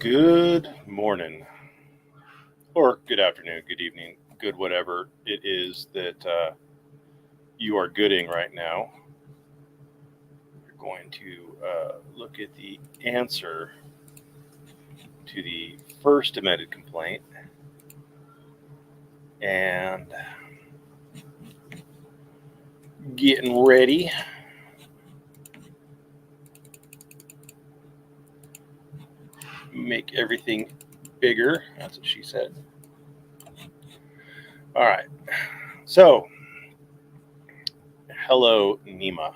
Good morning, or good afternoon, good evening, good whatever it is that you are gooding right now. We're going to look at the answer to the first amended complaint and getting ready. Make everything bigger. That's what she said. All right. So, hello, Nima.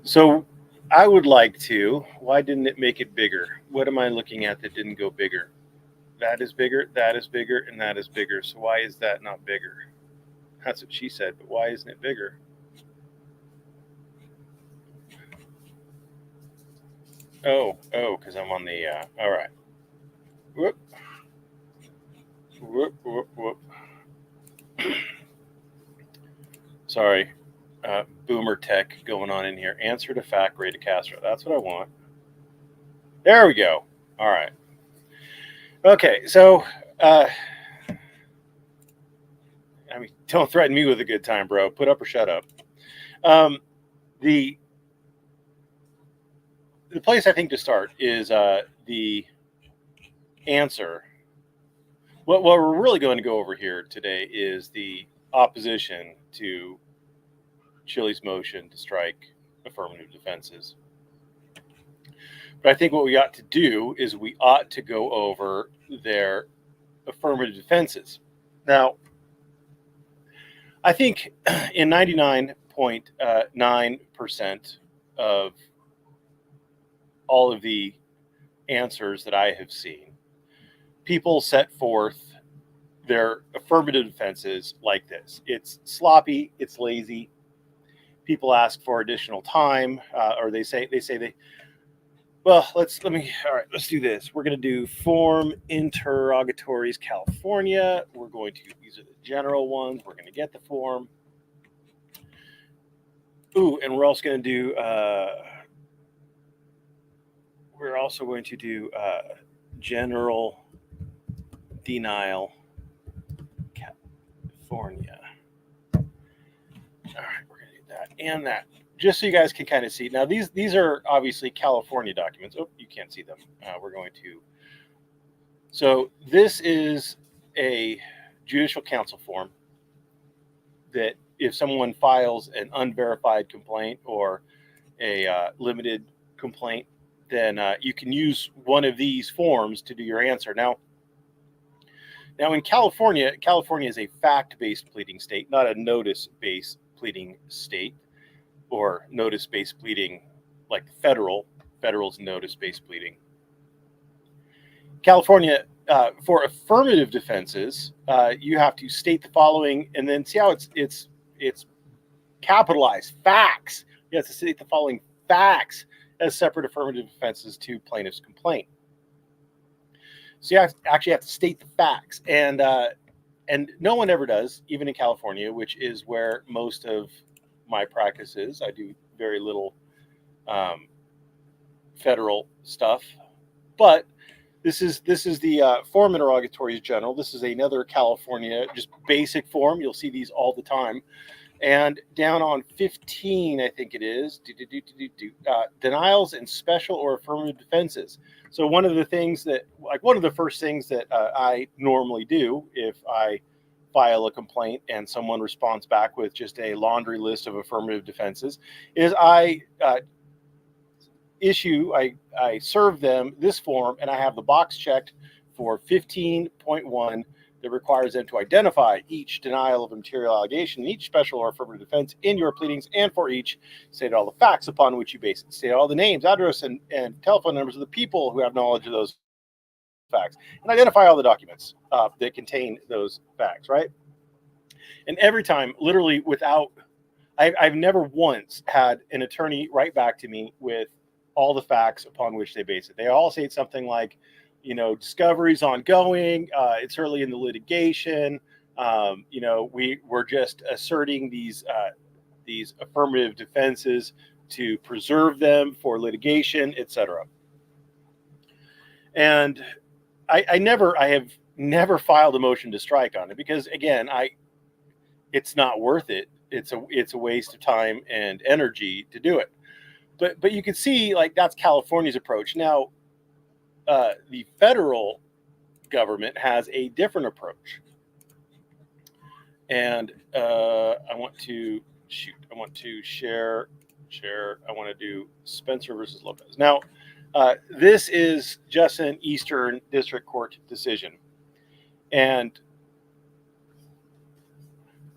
So, I would like to. Why didn't it make it bigger? What am I looking at that didn't go bigger? That is bigger, that is bigger, and that is bigger. So, why is that not bigger? That's what she said, but why isn't it bigger? Because I'm on the. All right. Whoop. Whoop, whoop, whoop. Sorry. Boomer tech going on in here. Answer to fact, Ray Decastro. That's what I want. There we go. All right. Okay, so don't threaten me with a good time, bro. Put up or shut up. The place I think to start is the answer. What we're really going to go over here today is the opposition to Chile's motion to strike affirmative defenses. But I think what we ought to do is we ought to go over their affirmative defenses. Now, I think in 99.9% of all of the answers that I have seen, people set forth their affirmative defenses like this. It's sloppy, it's lazy. People ask for additional time, or let's do this. We're going to do form interrogatories California. These are the general ones. We're going to get the form. And we're also going to do, general denial California. All right, we're going to do that and that. Just so you guys can kind of see. Now, these are obviously California documents. Oh, you can't see them. So this is a judicial counsel form that if someone files an unverified complaint or a limited complaint, then you can use one of these forms to do your answer. Now in California is a fact-based pleading state, not a notice-based pleading state. Or notice-based pleading, like federal's notice-based pleading. California, for affirmative defenses, you have to state the following, and then see how it's capitalized facts. You have to state the following facts as separate affirmative defenses to plaintiff's complaint. So you actually have to state the facts, and no one ever does, even in California, which is where most of my practice is. I do very little federal stuff, but this is the form interrogatories general. This is another California just basic form. You'll see these all the time. And down on 15, I think it is, denials and special or affirmative defenses. So one of the first things that I normally do if I file a complaint and someone responds back with just a laundry list of affirmative defenses is I serve them this form, and I have the box checked for 15.1 that requires them to identify each denial of a material allegation, each special or affirmative defense in your pleadings, and for each, state all the facts upon which you base it. State all the names, address, and telephone numbers of the people who have knowledge of those facts, and identify all the documents that contain those facts, right? And every time, literally I've never once had an attorney write back to me with all the facts upon which they base it. They all say something like, discovery's ongoing, it's early in the litigation, we're just asserting these affirmative defenses to preserve them for litigation, etc. And I have never filed a motion to strike on it because, again, it's not worth it. It's a waste of time and energy to do it. But you can see, like, that's California's approach. Now, the federal government has a different approach, and I want to share. I want to do Spencer versus Lopez. Now, this is just an Eastern District Court decision, and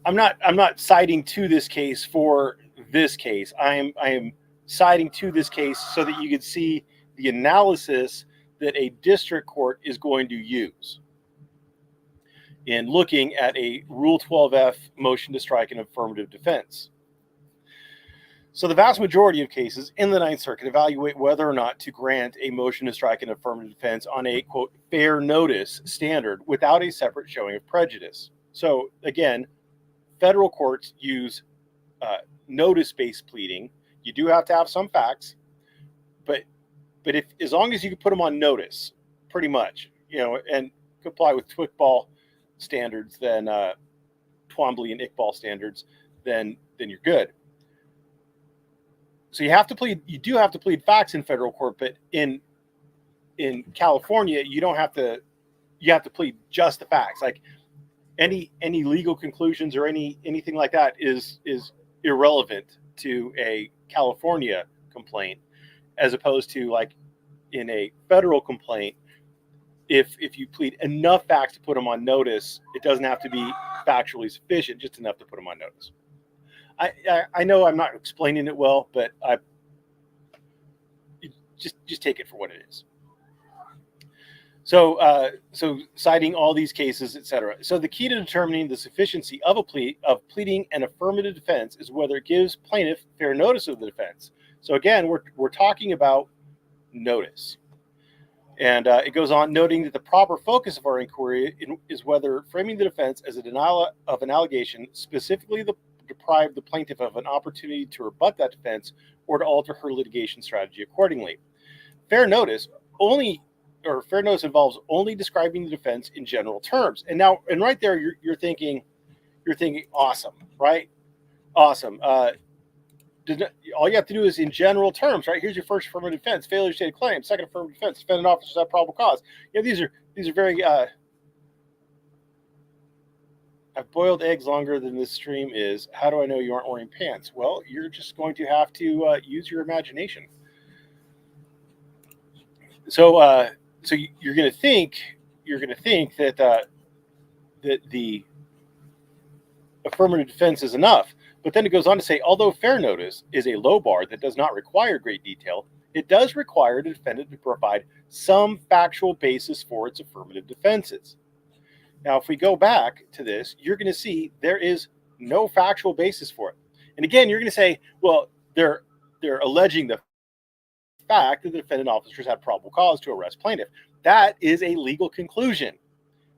I'm not citing to this case for this case. I am citing to this case so that you can see the analysis that a district court is going to use in looking at a Rule 12F motion to strike an affirmative defense. So the vast majority of cases in the Ninth Circuit evaluate whether or not to grant a motion to strike an affirmative defense on a, quote, fair notice standard without a separate showing of prejudice. So again, federal courts use notice-based pleading. You do have to have some facts, but if, as long as you can put them on notice, pretty much, and comply with Twickball standards, then Twombly and Iqbal standards, then you're good. So you do have to plead facts in federal court, but in California, you don't have to. You have to plead just the facts. Like any legal conclusions or anything like that is irrelevant to a California complaint, as opposed to, like, in a federal complaint, if you plead enough facts to put them on notice, it doesn't have to be factually sufficient, just enough to put them on notice. I know I'm not explaining it well, but I just take it for what it is. So citing all these cases, etc. So the key to determining the sufficiency of pleading an affirmative defense is whether it gives plaintiff fair notice of the defense. So again, we're talking about notice. And it goes on, noting that the proper focus of our inquiry is whether framing the defense as a denial of an allegation specifically deprive the plaintiff of an opportunity to rebut that defense or to alter her litigation strategy accordingly. Fair notice involves only describing the defense in general terms. And right there, you're thinking, awesome, right? Awesome. All you have to do is in general terms, right? Here's your first affirmative defense: failure to state a claim. Second affirmative defense: defendant officers have probable cause. These are very. I've boiled eggs longer than this stream is. How do I know you aren't wearing pants? Well, you're just going to have to use your imagination. So you're going to think that the affirmative defense is enough. But then it goes on to say, although fair notice is a low bar that does not require great detail, it does require the defendant to provide some factual basis for its affirmative defenses. Now, if we go back to this, you're going to see there is no factual basis for it. And again, you're going to say, well, they're alleging the fact that the defendant officers had probable cause to arrest plaintiff. That is a legal conclusion.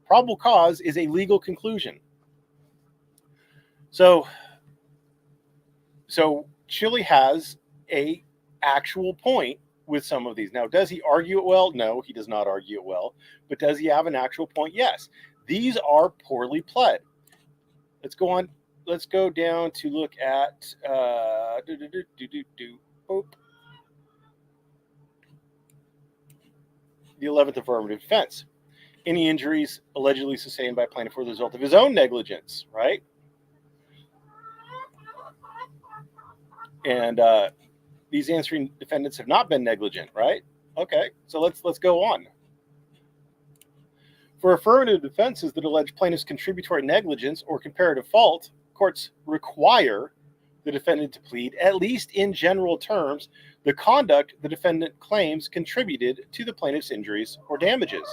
Probable cause is a legal conclusion. So Chile has a actual point with some of these. Now, does he argue it well? No, he does not argue it well. But does he have an actual point? Yes. These are poorly pled. Let's go on. Let's go down to look at the 11th affirmative defense. Any injuries allegedly sustained by plaintiff were the result of his own negligence, right? And these answering defendants have not been negligent, right? Okay, so let's go on. For affirmative defenses that allege plaintiff's contributory negligence or comparative fault, courts require the defendant to plead, at least in general terms, the conduct the defendant claims contributed to the plaintiff's injuries or damages.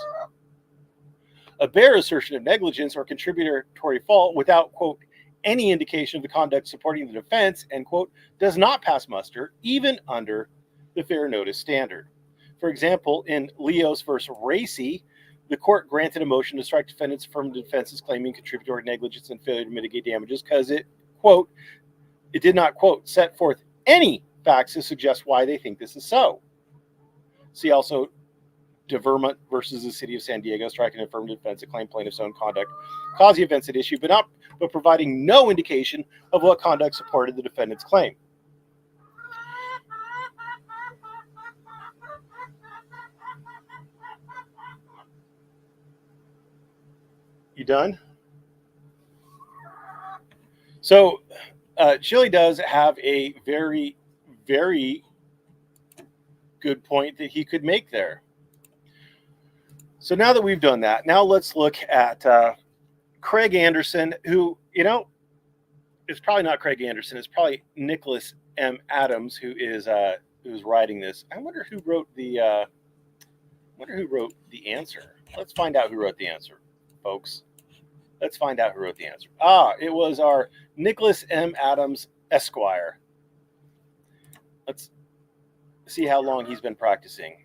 A bare assertion of negligence or contributory fault without, quote, any indication of the conduct supporting the defense, end quote, does not pass muster, even under the fair notice standard. For example, in Leos versus Racy, the court granted a motion to strike defendants' affirmative defenses claiming contributory negligence and failure to mitigate damages because it, quote, it did not, quote, set forth any facts to suggest why they think this is so. See also Vermont versus the City of San Diego, striking an affirmative defense to claim plaintiff's own conduct caused the events at issue, but providing no indication of what conduct supported the defendant's claim. You done? So Chile does have a very, very good point that he could make there. So now that we've done that, now let's look at Craig Anderson, who, you know, it's probably not Craig Anderson. It's probably Nicholas M. Adams, who's writing this. I wonder who wrote the answer. Let's find out who wrote the answer, folks. Let's find out who wrote the answer. It was our Nicholas M. Adams Esquire. Let's see how long he's been practicing.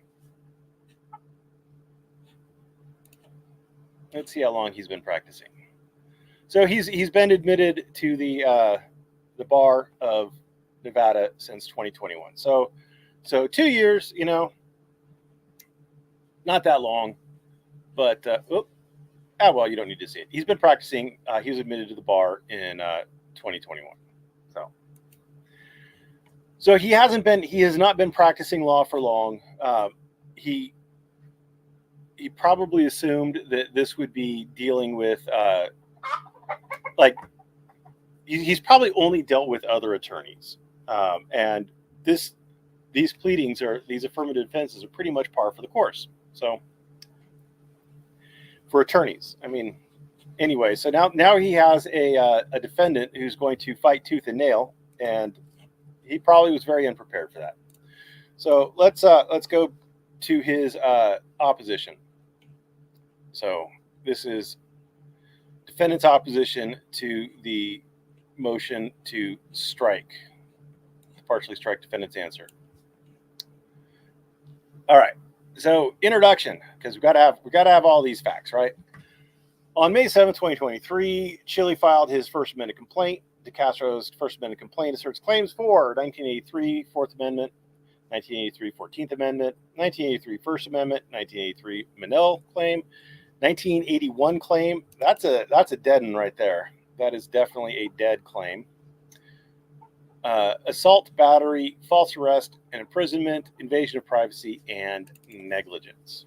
Let's see how long he's been practicing. So he's been admitted to the bar of Nevada since 2021. So 2 years, you know, not that long, but well, you don't need to see it. He's been practicing. He was admitted to the bar in 2021. So he has not been practicing law for long. He probably assumed that this would be dealing with he's probably only dealt with other attorneys, and these pleadings these affirmative defenses are pretty much par for the course. So for attorneys, I mean, anyway, so now he has a defendant who's going to fight tooth and nail, and he probably was very unprepared for that. So let's go to his opposition. So this is defendant's opposition to the motion to partially strike defendant's answer. All right. So introduction, because we got to have all these facts, right? On May 7, 2023, Chile filed his First Amendment complaint. Decastro's First Amendment complaint asserts claims for 1983 Fourth Amendment, 1983 14th Amendment, 1983 First Amendment, 1983 Manel claim, 1981 claim. That's a dead one right there. That is definitely a dead claim. Assault, battery, false arrest, and imprisonment, invasion of privacy, and negligence.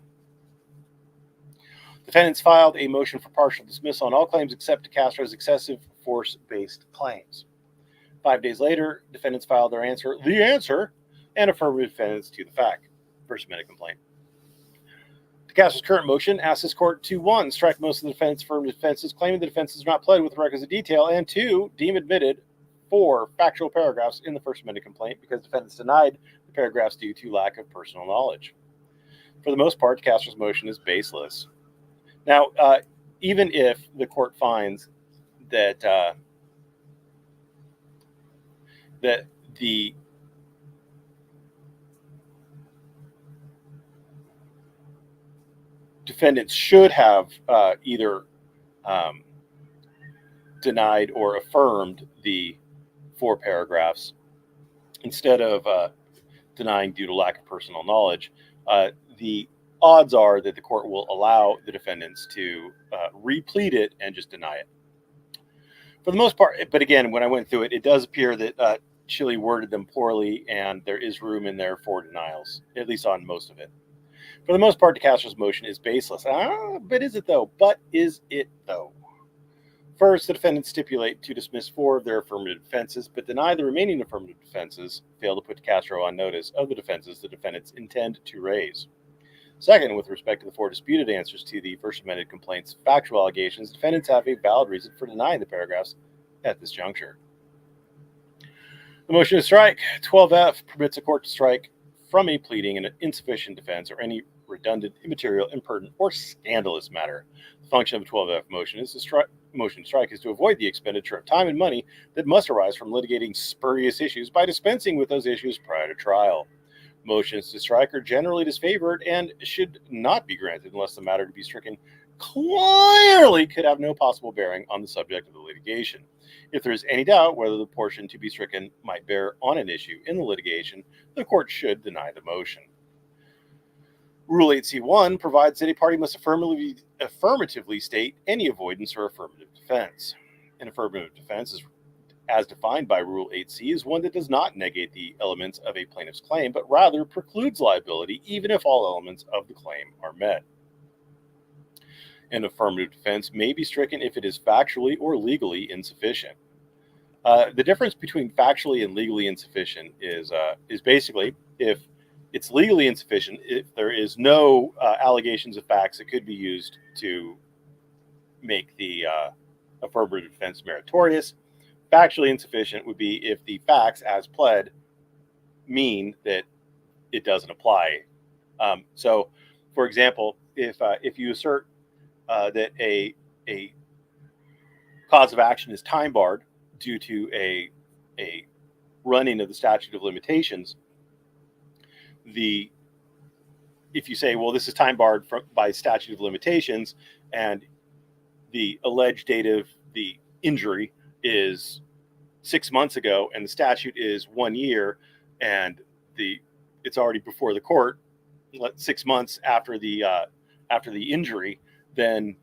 Defendants filed a motion for partial dismissal on all claims except Decastro's excessive force-based claims. 5 days later, defendants filed their answer, and affirmative defense to the fact. First Amendment complaint. Decastro's current motion asks this court to 1, strike most of the defendant's affirmative defenses, claiming the defense is not pled with requisite detail, and 2, deem admitted 4 factual paragraphs in the First Amendment complaint because defendants denied the paragraphs due to lack of personal knowledge. For the most part, Decastro's motion is baseless. Now, even if the court finds that the defendants should have either denied or affirmed the 4 paragraphs instead of denying due to lack of personal knowledge, the odds are that the court will allow the defendants to replead it and just deny it. For the most part, but again, when I went through it, it does appear that Chile worded them poorly, and there is room in there for denials, at least on most of it. For the most part, Decastro's motion is baseless. But is it though? First, the defendants stipulate to dismiss 4 of their affirmative defenses, but deny the remaining affirmative defenses, fail to put Decastro on notice of the defenses the defendants intend to raise. Second, with respect to the 4 disputed answers to the First Amendment complaint's factual allegations, defendants have a valid reason for denying the paragraphs at this juncture. The motion to strike 12F permits a court to strike from a pleading an insufficient defense or any redundant, immaterial, impertinent, or scandalous matter. The function of a 12F motion is to strike is to avoid the expenditure of time and money that must arise from litigating spurious issues by dispensing with those issues prior to trial. Motions to strike are generally disfavored and should not be granted unless the matter to be stricken clearly could have no possible bearing on the subject of the litigation. If there is any doubt whether the portion to be stricken might bear on an issue in the litigation, the court should deny the motion. Rule 8C1 provides that a party must affirmatively state any avoidance or affirmative defense. An affirmative defense, as defined by Rule 8C, is one that does not negate the elements of a plaintiff's claim, but rather precludes liability even if all elements of the claim are met. An affirmative defense may be stricken if it is factually or legally insufficient. The difference between factually and legally insufficient is basically if it's legally insufficient, if there is no allegations of facts that could be used to make the affirmative defense meritorious. Factually insufficient would be if the facts as pled mean that it doesn't apply. So, for example, if you assert that a cause of action is time barred due to a running of the statute of limitations, if you say, well, this is time barred by statute of limitations, and the alleged date of the injury is 6 months ago, and the statute is 1 year, and it's already before the court 6 months after the injury, then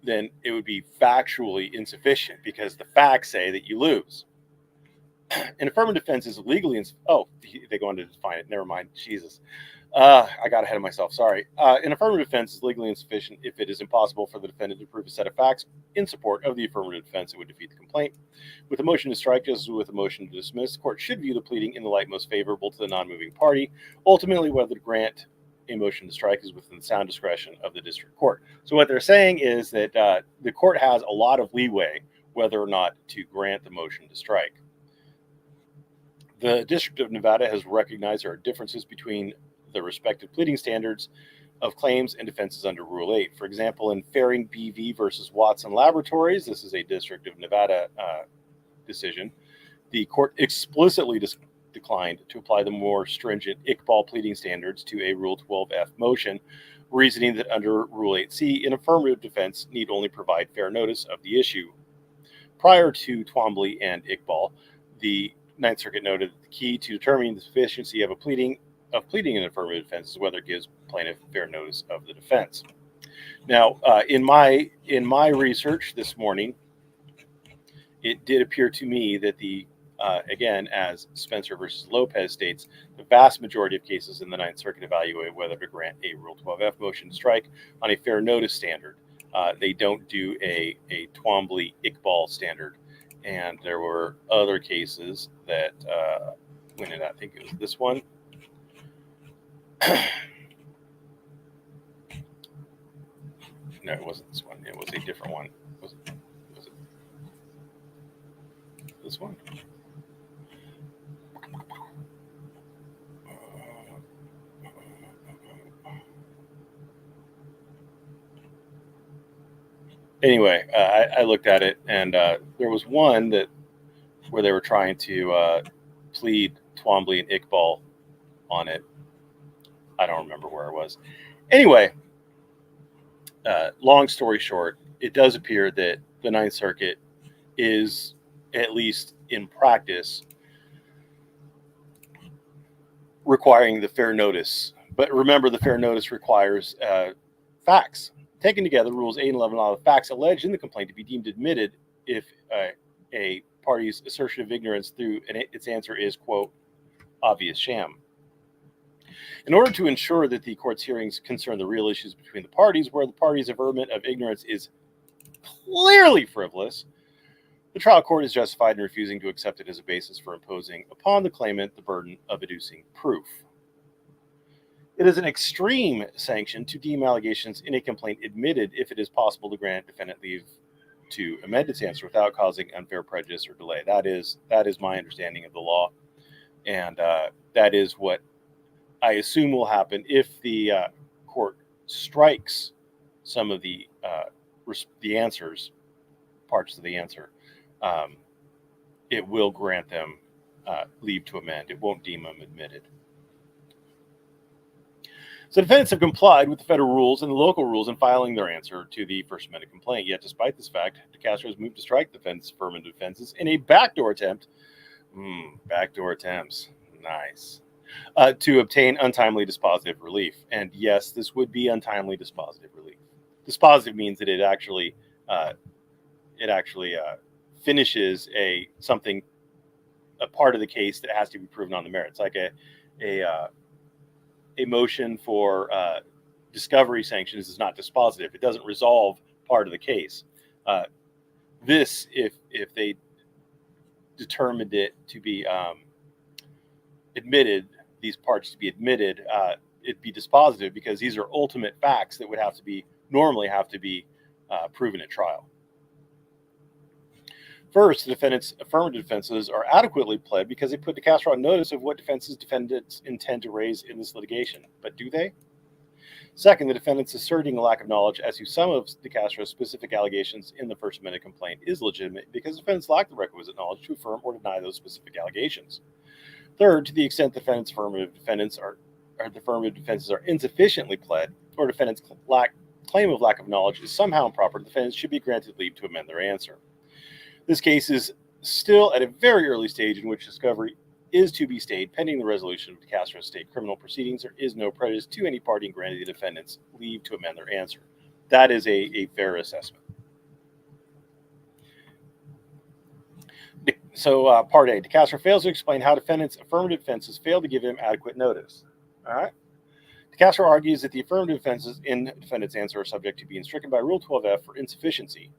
it would be factually insufficient because the facts say that you lose. An affirmative defense is legally they go on to define it. Never mind. Jesus. I got ahead of myself. Sorry. An affirmative defense is legally insufficient if it is impossible for the defendant to prove a set of facts in support of the affirmative defense that would defeat the complaint. With a motion to strike, just as with a motion to dismiss, the court should view the pleading in the light most favorable to the non-moving party. Ultimately, whether to grant a motion to strike is within the sound discretion of the district court. So what they're saying is that the court has a lot of leeway whether or not to grant the motion to strike. The District of Nevada has recognized there are differences between the respective pleading standards of claims and defenses under Rule 8. For example, in Faring BV versus Watson Laboratories, this is a District of Nevada decision, the court explicitly declined to apply the more stringent Iqbal pleading standards to a Rule 12F motion, reasoning that under Rule 8C, an affirmative defense need only provide fair notice of the issue. Prior to Twombly and Iqbal, the Ninth Circuit noted that the key to determining the sufficiency of pleading an affirmative defense is whether it gives plaintiff fair notice of the defense. Now, in my research this morning, it did appear to me that again, as Spencer versus Lopez states, the vast majority of cases in the Ninth Circuit evaluate whether to grant a Rule 12F motion to strike on a fair notice standard. They don't do a Twombly-Iqbal standard. And there were other cases that went in. I think it was this one. No, it wasn't this one. It was a different one. Was it this one? Anyway, I looked at it, and there was one where they were trying to plead Twombly and Iqbal on it. I don't remember where it was. Anyway, long story short, it does appear that the Ninth Circuit is, at least in practice, requiring the fair notice. But remember, the fair notice requires facts. Taken together, Rules 8 and 11 allow the facts alleged in the complaint to be deemed admitted if a party's assertion of ignorance through its answer is, quote, obvious sham. In order to ensure that the court's hearings concern the real issues between the parties, where the party's averment of ignorance is clearly frivolous, the trial court is justified in refusing to accept it as a basis for imposing upon the claimant the burden of adducing proof. It is an extreme sanction to deem allegations in a complaint admitted if it is possible to grant defendant leave to amend its answer without causing unfair prejudice or delay. That is my understanding of the law, and that is what I assume will happen if the court strikes some of the answers, parts of the answer. It will grant them leave to amend. It won't deem them admitted. So defendants have complied with the federal rules and the local rules in filing their answer to the First Amendment complaint. Yet, despite this fact, Decastro has moved to strike defense affirmative defenses in a backdoor attempt. Backdoor attempts. Nice. to obtain untimely dispositive relief. And yes, this would be untimely dispositive relief. Dispositive means that it actually finishes a part of the case that has to be proven on the merits, like a motion for discovery sanctions is not dispositive. It doesn't resolve part of the case. This, if they determined it to be admitted, these parts to be admitted, it'd be dispositive because these are ultimate facts that would normally have to be proven at trial. First, the defendant's affirmative defenses are adequately pled because they put Decastro on notice of what defenses defendants intend to raise in this litigation. But do they? Second, the defendant's asserting a lack of knowledge as to some of Decastro's specific allegations in the First Amendment complaint is legitimate because defendants lack the requisite knowledge to affirm or deny those specific allegations. Third, to the extent defendants' affirmative defenses are insufficiently pled, or defendants' claim of lack of knowledge is somehow improper, defendants should be granted leave to amend their answer. This case is still at a very early stage in which discovery is to be stayed pending the resolution of Decastro's state criminal proceedings. There is no prejudice to any party in granting the defendants leave to amend their answer. That is a fair assessment. So Part A, Decastro fails to explain how defendants' affirmative defenses fail to give him adequate notice. All right. Decastro argues that the affirmative defenses in defendant's answer are subject to being stricken by Rule 12F for insufficiency,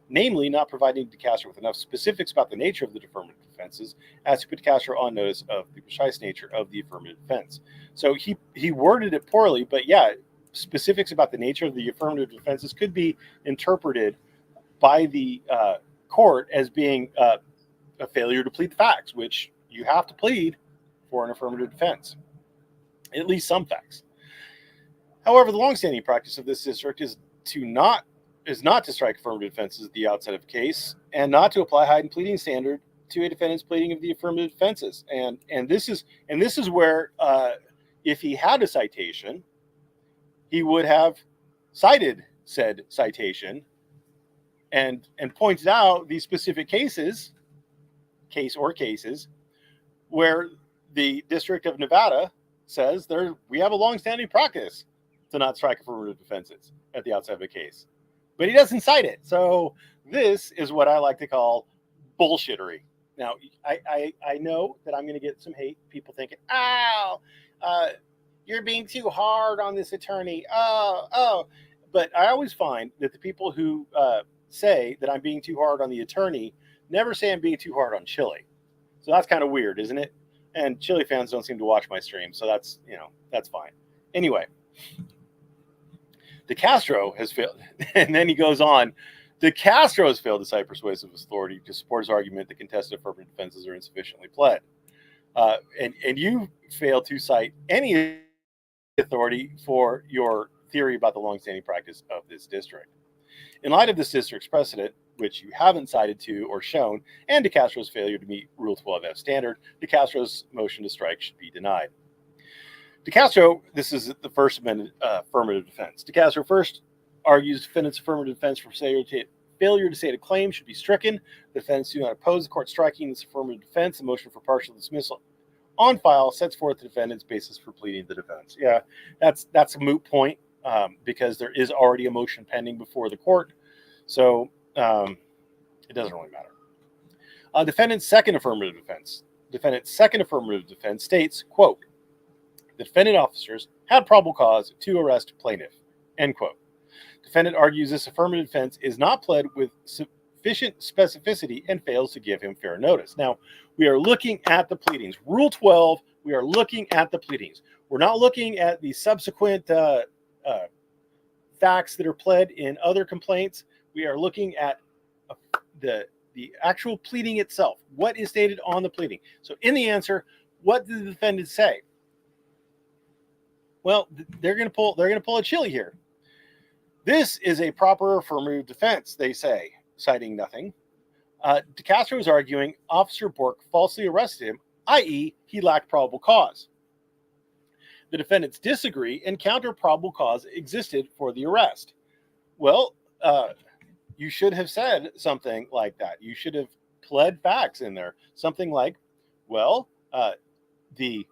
namely not providing Decastro with enough specifics about the nature of the affirmative defenses as to put Decastro on notice of the precise nature of the affirmative defense. So he worded it poorly, but yeah, specifics about the nature of the affirmative defenses could be interpreted by the court as being a failure to plead the facts, which you have to plead for an affirmative defense, at least some facts. However, the longstanding practice of this district is not to strike affirmative defenses at the outset of a case and not to apply heightened pleading standard to a defendant's pleading of the affirmative defenses. And this is where if he had a citation, he would have cited said citation and pointed out these specific cases where the District of Nevada says we have a longstanding practice to not strike affirmative defenses at the outset of a case. But he doesn't cite it. So this is what I like to call bullshittery. Now, I know that I'm going to get some hate. People thinking, you're being too hard on this attorney. But I always find that the people who say that I'm being too hard on the attorney never say I'm being too hard on Chili. So that's kind of weird, isn't it? And Chili fans don't seem to watch my stream, so that's fine. Anyway, Decastro has failed, and then he goes on. Decastro has failed to cite persuasive authority to support his argument that contested affirmative defenses are insufficiently pled. And you fail to cite any authority for your theory about the longstanding practice of this district. In light of this district's precedent, which you haven't cited to or shown, and Decastro's failure to meet Rule 12F standard, Decastro's motion to strike should be denied. Decastro, this is the First Amendment affirmative defense. Decastro first argues defendant's affirmative defense for failure to state a claim should be stricken. The defendants do not oppose the court striking this affirmative defense. The motion for partial dismissal on file sets forth the defendant's basis for pleading the defense. Yeah, that's a moot point because there is already a motion pending before the court. So it doesn't really matter. Defendant's second affirmative defense. Defendant's second affirmative defense states, quote, the defendant officers had probable cause to arrest plaintiff, end quote. Defendant argues this affirmative defense is not pled with sufficient specificity and fails to give him fair notice. Now, we are looking at the pleadings. Rule 12, we are looking at the pleadings. We're not looking at the subsequent facts that are pled in other complaints. We are looking at the actual pleading itself. What is stated on the pleading? So in the answer, what did the defendant say? Well, they're going to pull a Chili here. This is a proper affirmative defense, they say, citing nothing. Decastro is arguing Officer Bork falsely arrested him, i.e., he lacked probable cause. The defendants disagree and counter probable cause existed for the arrest. Well, you should have said something like that. You should have pled facts in there. Something like, well, the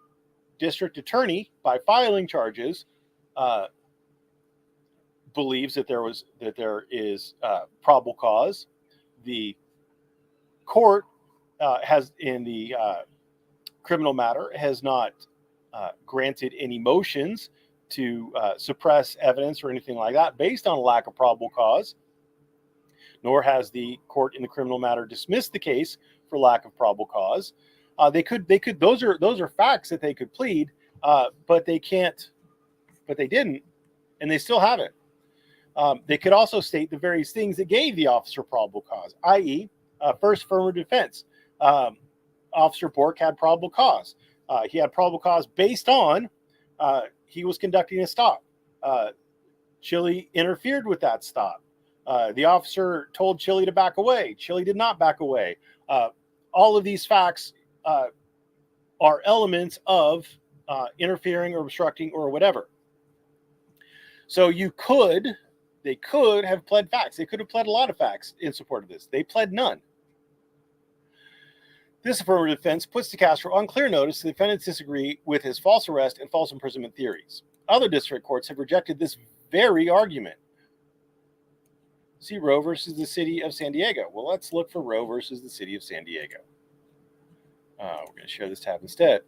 district attorney, by filing charges, believes that there is probable cause. The court has, in the criminal matter, has not granted any motions to suppress evidence or anything like that based on a lack of probable cause, nor has the court in the criminal matter dismissed the case for lack of probable cause. They could. Those are facts that they could plead, but they can't. But they didn't, and they still haven't. They could also state the various things that gave the officer probable cause, i.e., first affirmative defense. Officer Bork had probable cause. He had probable cause based on he was conducting a stop. Chili interfered with that stop. The officer told Chili to back away. Chili did not back away. All of these facts are elements of interfering or obstructing or whatever. So they could have pled facts. They could have pled a lot of facts in support of this. They pled none. This affirmative defense puts Decastro on clear notice the defendants disagree with his false arrest and false imprisonment theories. Other district courts have rejected this very argument. See Roe versus the City of San Diego. Well, let's look for Roe versus the City of San Diego. We're going to share this tab instead.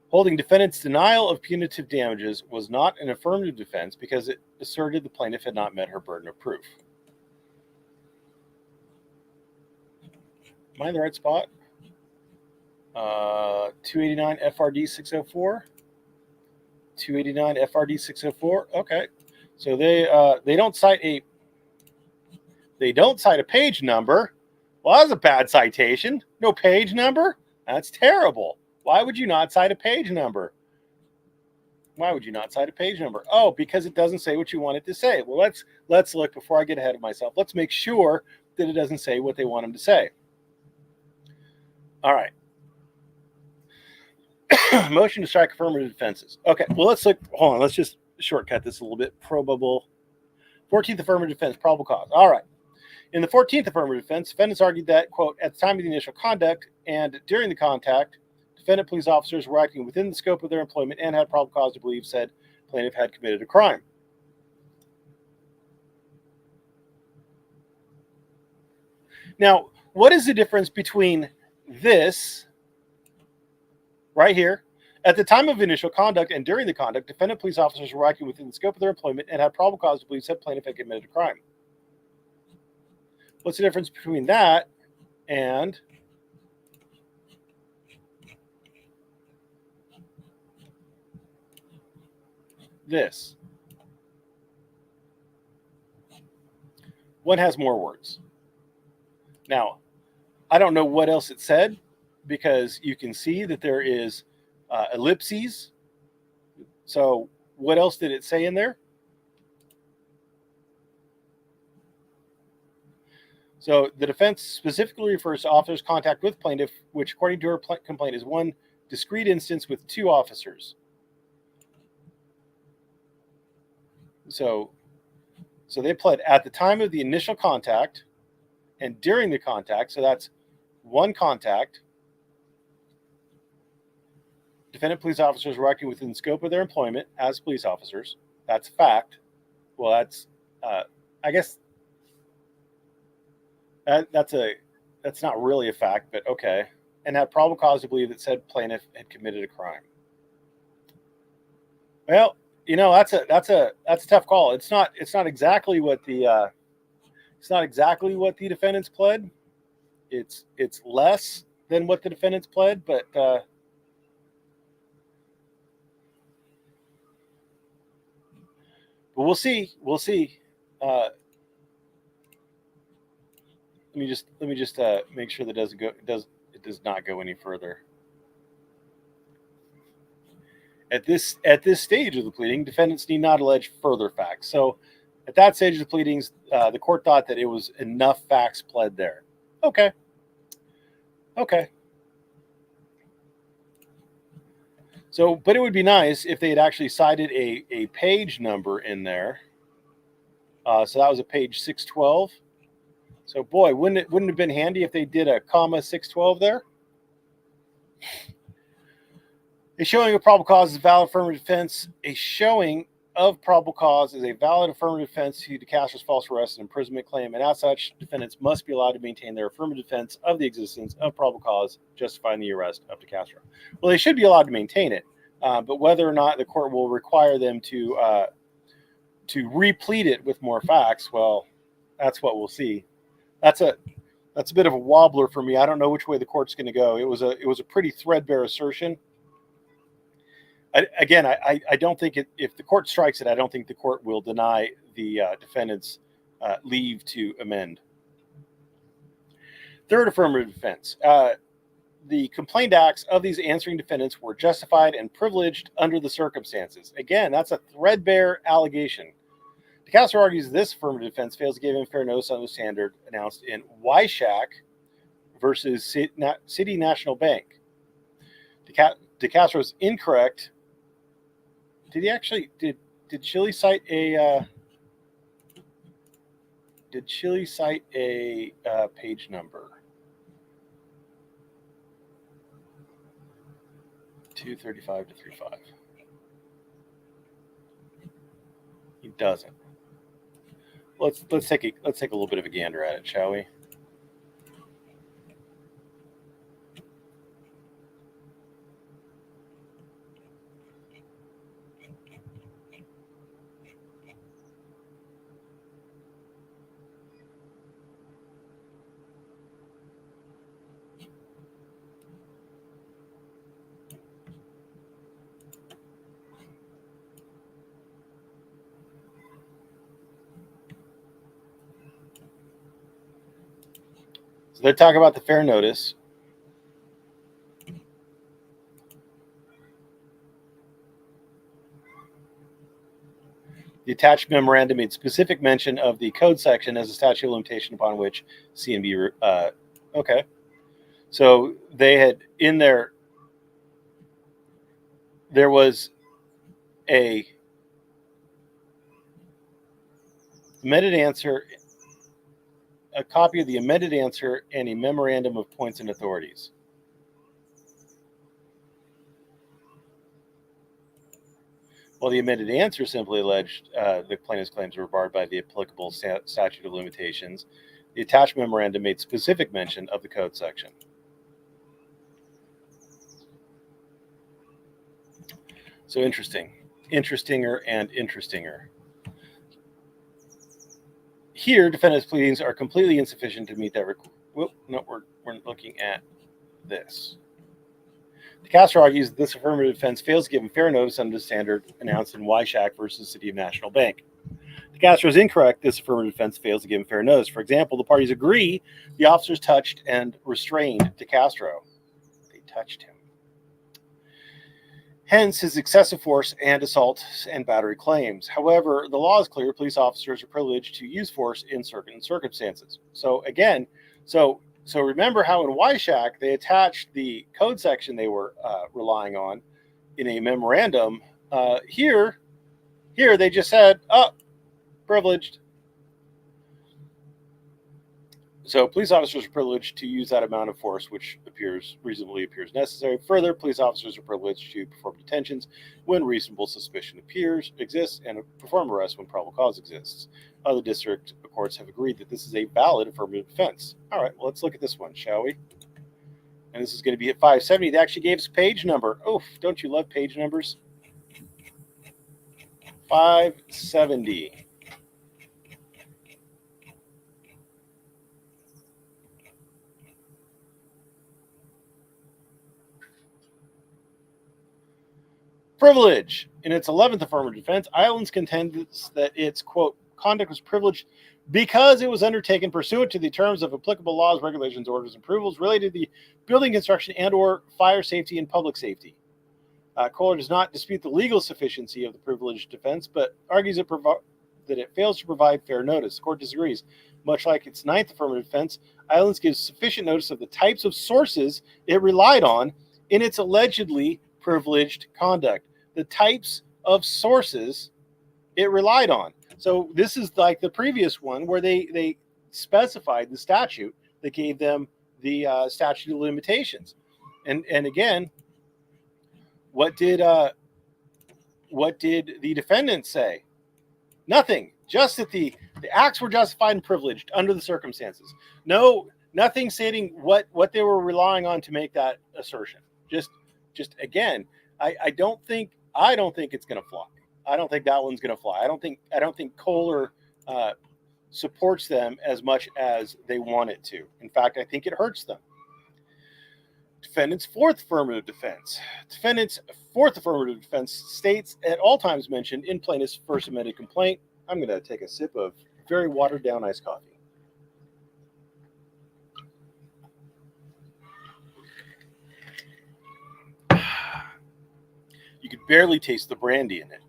Holding defendant's denial of punitive damages was not an affirmative defense because it asserted the plaintiff had not met her burden of proof. Am I in the right spot? 289 FRD 604. 289 FRD 604. Okay, so they don't cite a page number. Well, that's a bad citation. No page number. That's terrible. Why would you not cite a page number? Why would you not cite a page number? Oh, because it doesn't say what you want it to say. Well, let's look before I get ahead of myself. Let's make sure that it doesn't say what they want them to say. All right. Motion to strike affirmative defenses. Okay, well, let's look. Hold on. Let's just shortcut this a little bit. Probable. 14th affirmative defense, probable cause. All right. In the 14th affirmative defense, defendants argued that, quote, at the time of the initial conduct and during the contact, defendant police officers were acting within the scope of their employment and had probable cause to believe said plaintiff had committed a crime. Now, what is the difference between this right here? At the time of initial conduct and during the conduct, defendant police officers were acting within the scope of their employment and had probable cause to believe said plaintiff had committed a crime. What's the difference between that and this? One has more words. Now, I don't know what else it said because you can see that there is ellipses. So what else did it say in there? So the defense specifically refers to officers' contact with plaintiff, which according to her complaint is one discrete instance with two officers. So they pled at the time of the initial contact and during the contact. So that's one contact. Defendant police officers were acting within the scope of their employment as police officers. That's a fact. Well, that's, I guess, that's not really a fact, but okay. And had probable cause to believe that said plaintiff had committed a crime. Well, you know, that's a tough call. It's not exactly what the defendants pled. It's less than what the defendants pled, but we'll see. We'll see. Let me just make sure that it does not go any further. At this stage of the pleading, defendants need not allege further facts. So at that stage of the pleadings, the court thought that it was enough facts pled there. Okay. So, but it would be nice if they had actually cited a page number in there. So that was a page 612. So boy, wouldn't it have been handy if they did a comma 612 there? A showing of probable cause is a valid affirmative defense. A showing of probable cause is a valid affirmative defense to Decastro's false arrest and imprisonment claim, and as such, defendants must be allowed to maintain their affirmative defense of the existence of probable cause justifying the arrest of Decastro. Well, they should be allowed to maintain it, but whether or not the court will require them to replete it with more facts, well, that's what we'll see. That's a bit of a wobbler for me. I don't know which way the court's going to go. It was a pretty threadbare assertion. I don't think if the court strikes it, I don't think the court will deny the defendants leave to amend. Third affirmative defense. The complaint acts of these answering defendants were justified and privileged under the circumstances. Again, that's a threadbare allegation. Decastro argues this affirmative defense fails to give him fair notice on the standard announced in Wyshak versus City National Bank. Decastro is incorrect. Did he actually did Chile cite a page number? 235 to 35. He doesn't. Let's take a little bit of a gander at it, shall we? So they talk about the fair notice. The attached memorandum made specific mention of the code section as a statute of limitation upon which CNB. Okay, so they had in there. There was a amended answer, a copy of the amended answer, and a memorandum of points and authorities. Well, the amended answer simply alleged the plaintiff's claims were barred by the applicable statute of limitations. The attached memorandum made specific mention of the code section. So interestinger and interestinger. Here, defendant's pleadings are completely insufficient to meet that requirement. No, we're looking at this. Decastro argues that this affirmative defense fails to give him fair notice under the standard announced in Wyshak versus City of National Bank. Decastro is incorrect. This affirmative defense fails to give him fair notice. For example, the parties agree the officers touched and restrained Decastro. They touched him. Hence his excessive force and assault and battery claims. However, the law is clear. Police officers are privileged to use force in certain circumstances. So again, so remember how in Wyshak they attached the code section they were relying on in a memorandum. Here they just said, privileged. So police officers are privileged to use that amount of force which reasonably appears necessary. Further, police officers are privileged to perform detentions when reasonable suspicion exists and perform arrests when probable cause exists. Other district courts have agreed that this is a valid affirmative defense. All right, well, let's look at this one, shall we? And this is going to be at 570. They actually gave us a page number. Oh, don't you love page numbers? 570. Privilege. In its 11th affirmative defense, Islands contends that its, quote, conduct was privileged because it was undertaken pursuant to the terms of applicable laws, regulations, orders, and approvals related to the building construction and or fire safety and public safety. Kohler does not dispute the legal sufficiency of the privileged defense, but argues that it fails to provide fair notice. The court disagrees. Much like its 9th affirmative defense, Islands gives sufficient notice of the types of sources it relied on in its allegedly privileged conduct. The types of sources it relied on. So this is like the previous one where they specified the statute that gave them the statute of limitations. And again, What did the defendant say? Nothing. Just that the acts were justified and privileged under the circumstances. No, nothing stating what they were relying on to make that assertion. Just again, I don't think it's going to fly. I don't think that one's going to fly. I don't think Kohler supports them as much as they want it to. In fact, I think it hurts them. Defendant's fourth affirmative defense. Defendant's fourth affirmative defense states at all times mentioned in plaintiff's first amended complaint. I'm going to take a sip of very watered down iced coffee. You could barely taste the brandy in it.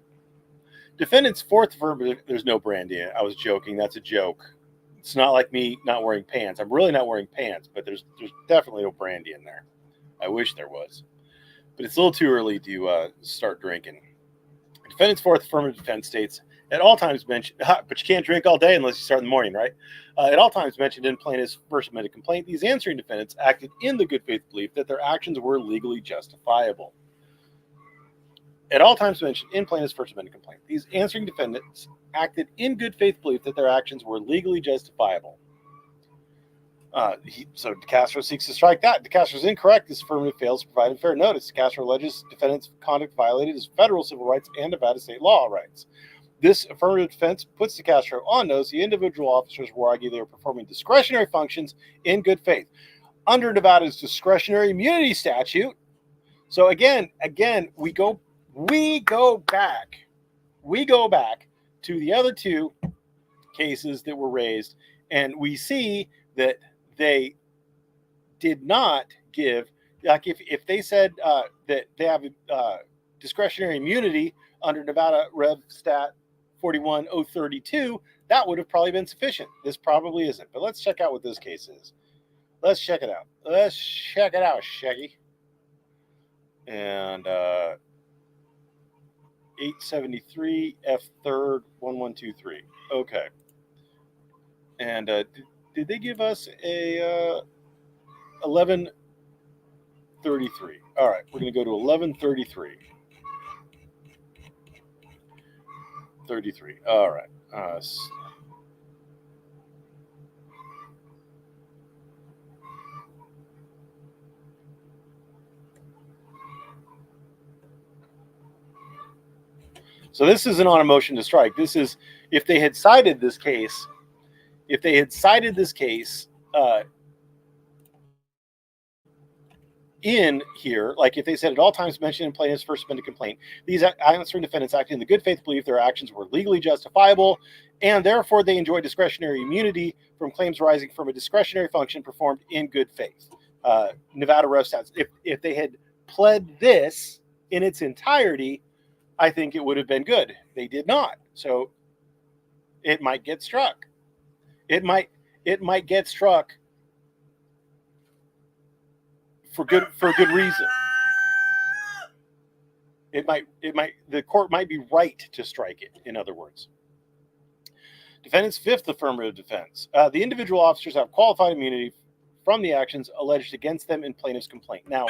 Defendant's fourth affirmative, there's no brandy in it. I was joking. That's a joke. It's not like me not wearing pants. I'm really not wearing pants, but there's definitely no brandy in there. I wish there was. But it's a little too early to start drinking. Defendant's fourth affirmative defense states, at all times mentioned, but you can't drink all day unless you start in the morning, right? At all times mentioned in plaintiff's first amended complaint, these answering defendants acted in the good faith belief that their actions were legally justifiable. At all times mentioned in plaintiff's first amended complaint, these answering defendants acted in good faith belief that their actions were legally justifiable. So Decastro seeks to strike that. Decastro is incorrect. This affirmative fails to provide fair notice. Decastro alleges defendants' conduct violated his federal civil rights and Nevada state law rights. This affirmative defense puts Decastro on notice the individual officers will argue they were performing discretionary functions in good faith under Nevada's discretionary immunity statute. So again, we go back to the other two cases that were raised, and we see that they did not give, like if they said that they have discretionary immunity under Nevada Rev Stat 41032, that would have probably been sufficient. This probably isn't, but let's check out what this case is. Let's check it out. Shaggy. And 873 F3rd 1123. Okay. And did they give us a 1133? All right, we're going to go to 1133. 33. All right. So this isn't on a motion to strike. This is if they had cited this case. In here, like if they said at all times mentioned in plaintiff's first amended complaint, these answering defendants acted in the good faith belief their actions were legally justifiable, and therefore they enjoy discretionary immunity from claims arising from a discretionary function performed in good faith. Nevada Rev Stats. If they had pled this in its entirety, I think it would have been good. They did not, so it might get struck. It might get struck for good reason. The court might be right to strike it, in other words. Defendant's fifth affirmative defense. The individual officers have qualified immunity from the actions alleged against them in plaintiff's complaint. Now,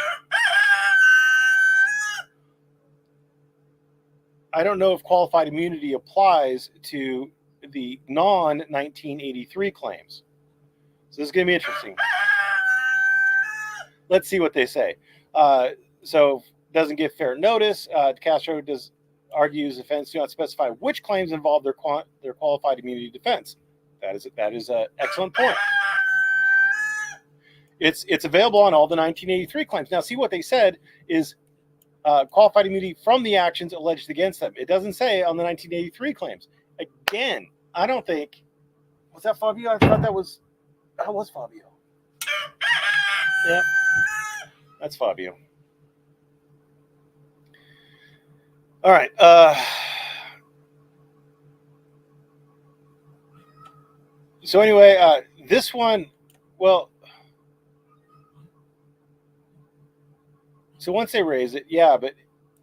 I don't know if qualified immunity applies to the non-1983 claims. So this is going to be interesting. Let's see what they say. So doesn't give fair notice. Decastro argues defense do not specify which claims involve their qualified immunity defense. That is an excellent point. It's available on all the 1983 claims. Now, see what they said is qualified immunity from the actions alleged against them. It doesn't say on the 1983 claims. Again, I don't think, was that Fabio? I thought that was Fabio. Yep, that's Fabio. All right. So anyway, this one, well, so once they raise it, yeah, but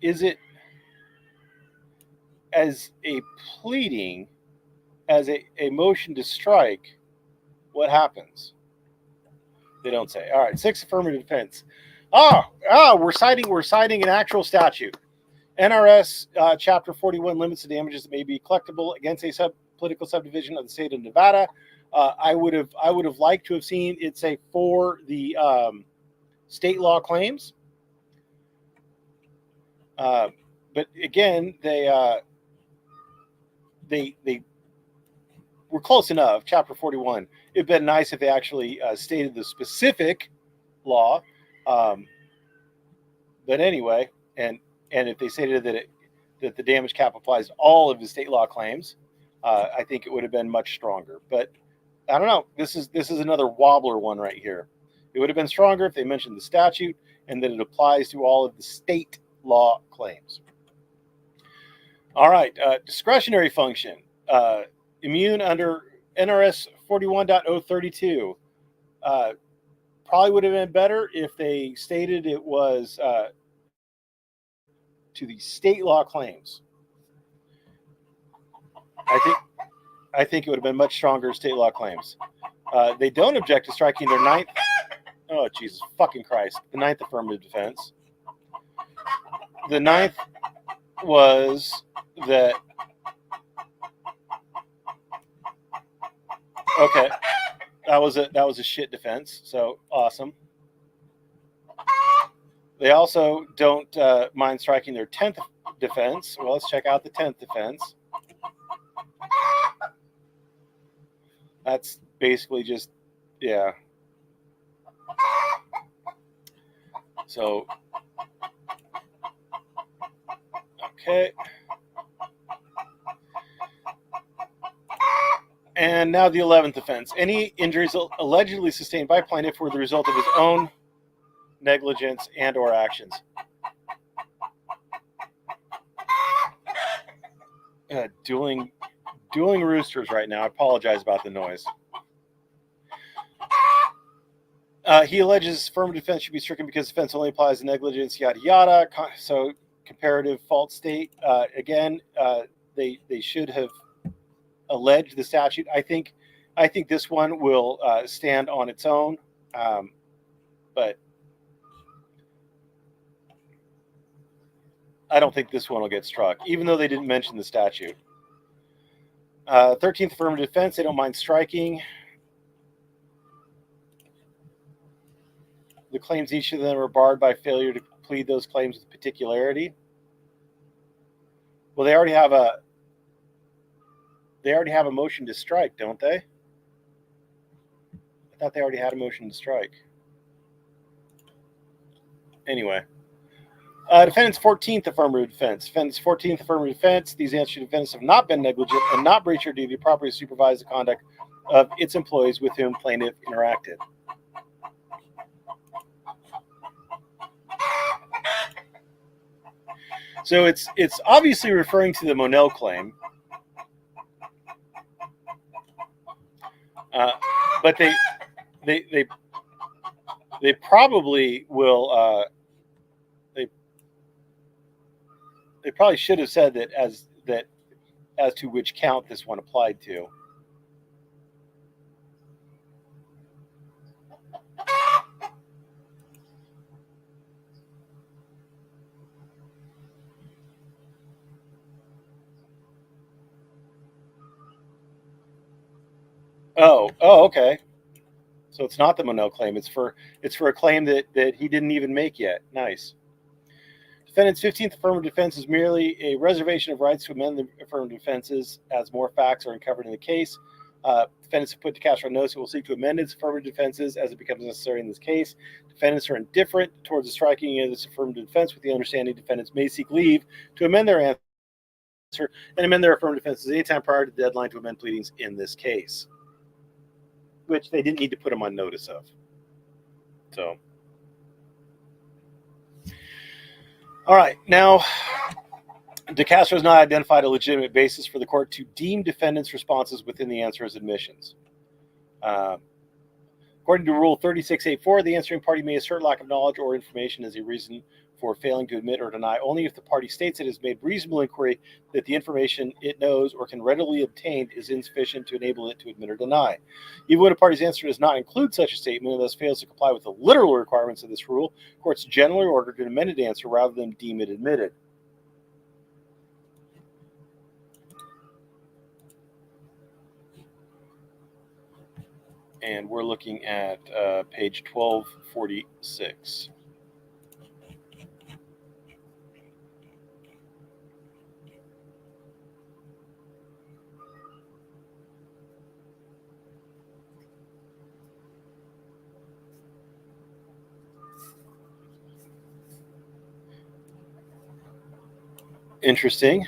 is it as a pleading, as a motion to strike, what happens? They don't say. All right, sixth affirmative defense. We're citing an actual statute. NRS Chapter 41 limits the damages that may be collectible against a political subdivision of the state of Nevada. I would have liked to have seen it say for the state law claims, but again, they were close enough. Chapter 41. It'd been nice if they actually stated the specific law, but anyway, and if they stated that the damage cap applies to all of the state law claims, I think it would have been much stronger. But I don't know. This is another wobbler one right here. It would have been stronger if they mentioned the statute and that it applies to all of the state law claims. All right, discretionary function, immune under NRS 41.032. Probably would have been better if they stated it was to the state law claims. I think it would have been much stronger state law claims. They don't object to striking their ninth. Oh, Jesus fucking Christ. The ninth affirmative defense. The ninth was that. Okay. That was a shit defense. So awesome. They also don't mind striking their 10th defense. Well, let's check out the 10th defense. That's basically just, yeah. So, okay. And now the 11th offense. Any injuries allegedly sustained by plaintiff were the result of his own negligence and or actions. Dueling roosters right now. I apologize about the noise. He alleges affirmative defense should be stricken because defense only applies to negligence, yada yada. So comparative fault state. Again, they should have alleged the statute. I think this one will stand on its own, but I don't think this one will get struck, even though they didn't mention the statute. 13th affirmative defense, they don't mind striking. The claims, each of them are barred by failure to plead those claims with particularity. Well, they already have a motion to strike, don't they? I thought they already had a motion to strike. Anyway. Defendant's 14th affirmative defense. Defendant's 14th affirmative defense. These answers to defendants have not been negligent and not breached their duty to properly supervise the conduct of its employees with whom plaintiff interacted. So it's obviously referring to the Monell claim, but they probably will. They probably should have said that as to which count this one applied to. Oh, okay. So it's not the Monell claim. It's for a claim that he didn't even make yet. Nice. Defendant's 15th affirmative defense is merely a reservation of rights to amend the affirmative defenses as more facts are uncovered in the case. Defendants have put Decastro on notice it will seek to amend its affirmative defenses as it becomes necessary in this case. Defendants are indifferent towards the striking of this affirmative defense with the understanding defendants may seek leave to amend their answer and amend their affirmative defenses anytime prior to the deadline to amend pleadings in this case, which they didn't need to put them on notice of. So. All right, now, Decastro has not identified a legitimate basis for the court to deem defendants' responses within the answer as admissions. According to Rule 36.8.4, the answering party may assert lack of knowledge or information as a reason for failing to admit or deny only if the party states it has made reasonable inquiry that the information it knows or can readily obtain is insufficient to enable it to admit or deny. Even when a party's answer does not include such a statement and thus fails to comply with the literal requirements of this rule, courts generally order an amended answer rather than deem it admitted. And we're looking at page 1246. Interesting.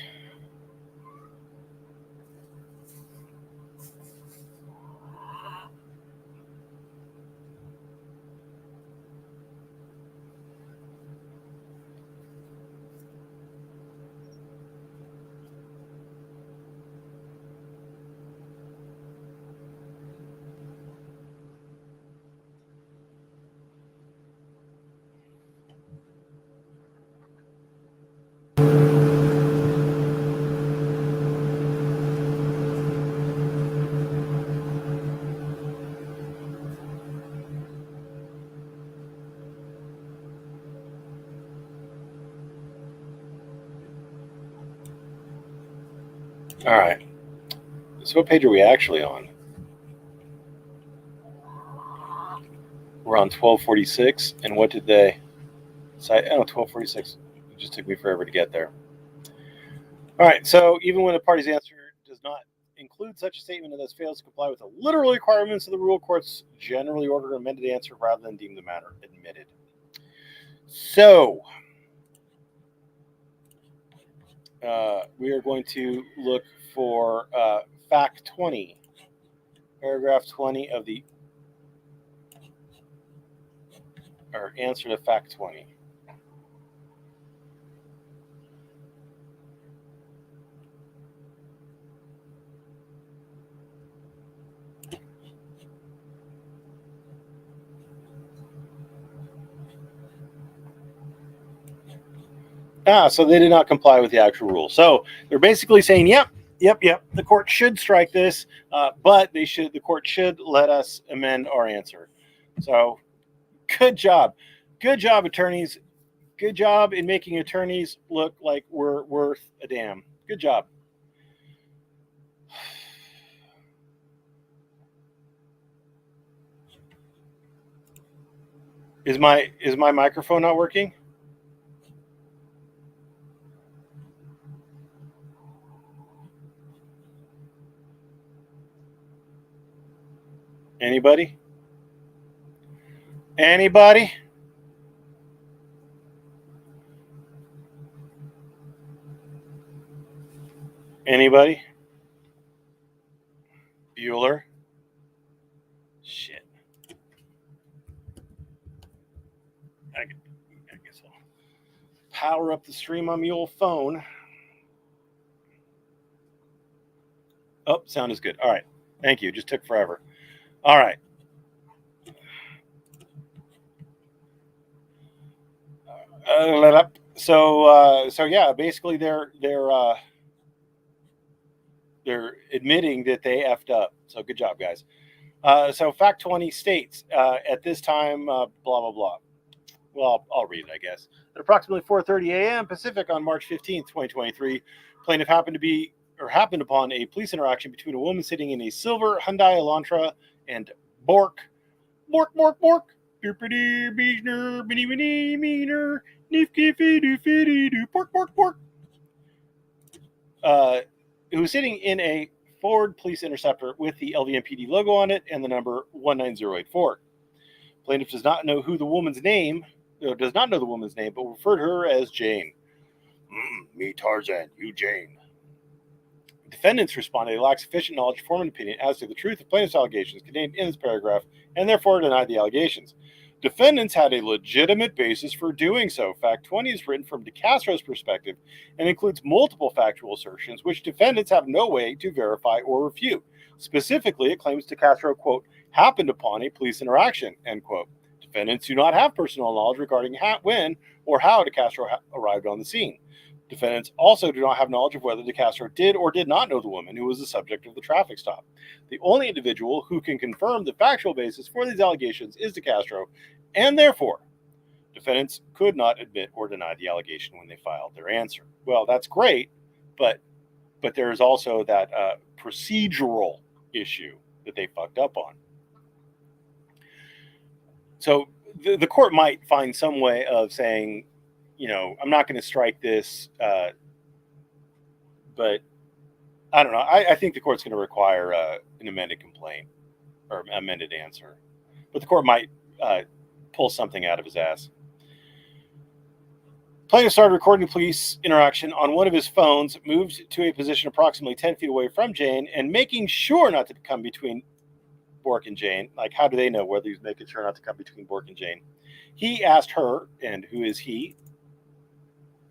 All right. So what page are we actually on? We're on 1246. And what did they cite? Oh, 1246. It just took me forever to get there. All right. So even when a party's answer does not include such a statement and thus fails to comply with the literal requirements of the rule, courts generally order an amended answer rather than deem the matter admitted. So we are going to look for fact 20, paragraph 20 of the, or answer to fact 20. So they did not comply with the actual rule. So they're basically saying, yep, the court should strike this, but the court should let us amend our answer. So good job, attorneys. Good job in making attorneys look like we're worth a damn. Good job. Is my microphone not working? Anybody? Anybody? Anybody? Bueller? Shit. I guess I'll power up the stream on my old phone. Oh, sound is good. All right. Thank you. It just took forever. All right. So yeah, basically they're admitting that they effed up. So good job, guys. So fact 20 states at this time, blah blah blah. Well, I'll read it, I guess. At approximately 4:30 a.m. Pacific on March 15th, 2023, plaintiff happened upon a police interaction between a woman sitting in a silver Hyundai Elantra and Bork. Who was sitting in a Ford Police Interceptor with the LVMPD logo on it and the number 19084. Plaintiff does not know the woman's name, but referred to her as Jane. Me Tarzan, you Jane. Defendants responded they lack sufficient knowledge to form an opinion as to the truth of plaintiff's allegations contained in this paragraph and therefore denied the allegations. Defendants had a legitimate basis for doing so. Fact 20 is written from Decastro's perspective and includes multiple factual assertions which defendants have no way to verify or refute. Specifically, it claims Decastro, quote, happened upon a police interaction, end quote. Defendants do not have personal knowledge regarding when or how Decastro arrived on the scene. Defendants also do not have knowledge of whether Decastro did or did not know the woman who was the subject of the traffic stop. The only individual who can confirm the factual basis for these allegations is Decastro, and therefore, defendants could not admit or deny the allegation when they filed their answer. Well, that's great, but there's also that procedural issue that they fucked up on. So the court might find some way of saying, I'm not going to strike this, but I don't know. I think the court's going to require an amended complaint or amended answer, but the court might pull something out of his ass. Plaintiff started recording the police interaction on one of his phones, moved to a position approximately 10 feet away from Jane, and making sure not to come between Bork and Jane. Like, how do they know whether he's making sure not to come between Bork and Jane? He asked her, and who is he?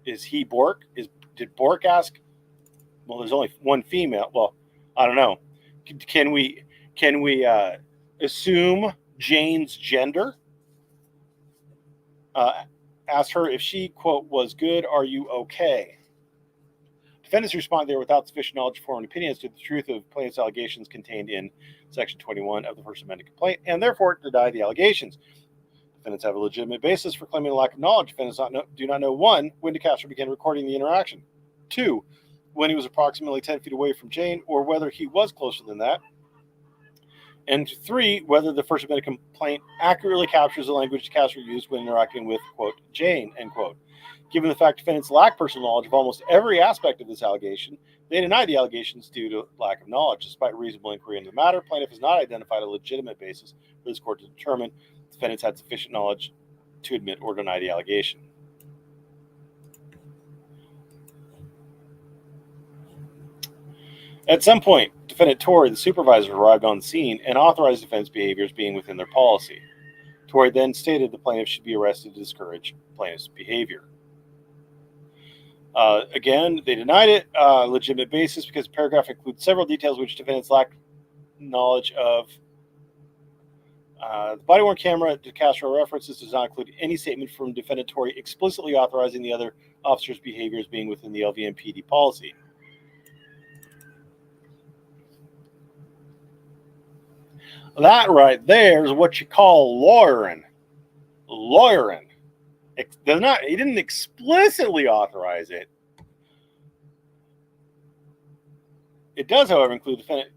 Is he Bork? Did Bork ask? Well, there's only one female. Well, I don't know. Can we assume Jane's gender? Asked her if she, quote, was good. Are you okay? Defendants responded they were without sufficient knowledge to form an opinion as to the truth of plaintiff's allegations contained in Section 21 of the First Amendment complaint, and therefore deny the allegations. Defendants have a legitimate basis for claiming a lack of knowledge. Defendants do not know, 1, when Decastro began recording the interaction, 2, when he was approximately 10 feet away from Jane, or whether he was closer than that, and 3, whether the First Amendment complaint accurately captures the language Decastro used when interacting with, quote, Jane, end quote. Given the fact defendants lack personal knowledge of almost every aspect of this allegation, they deny the allegations due to lack of knowledge. Despite reasonable inquiry into the matter, plaintiff has not identified a legitimate basis for this court to determine defendants had sufficient knowledge to admit or deny the allegation. At some point, defendant Torrey, the supervisor, arrived on the scene and authorized defense behaviors being within their policy. Torrey then stated the plaintiff should be arrested to discourage plaintiff's behavior. Again, they denied it, legitimate basis, because the paragraph includes several details which defendants lack knowledge of. The body-worn camera Decastro references does not include any statement from defendant Torrey explicitly authorizing the other officers' behaviors being within the LVMPD policy. That right there is what you call lawyering. Lawyering. He didn't explicitly authorize it. It does, however, include defendant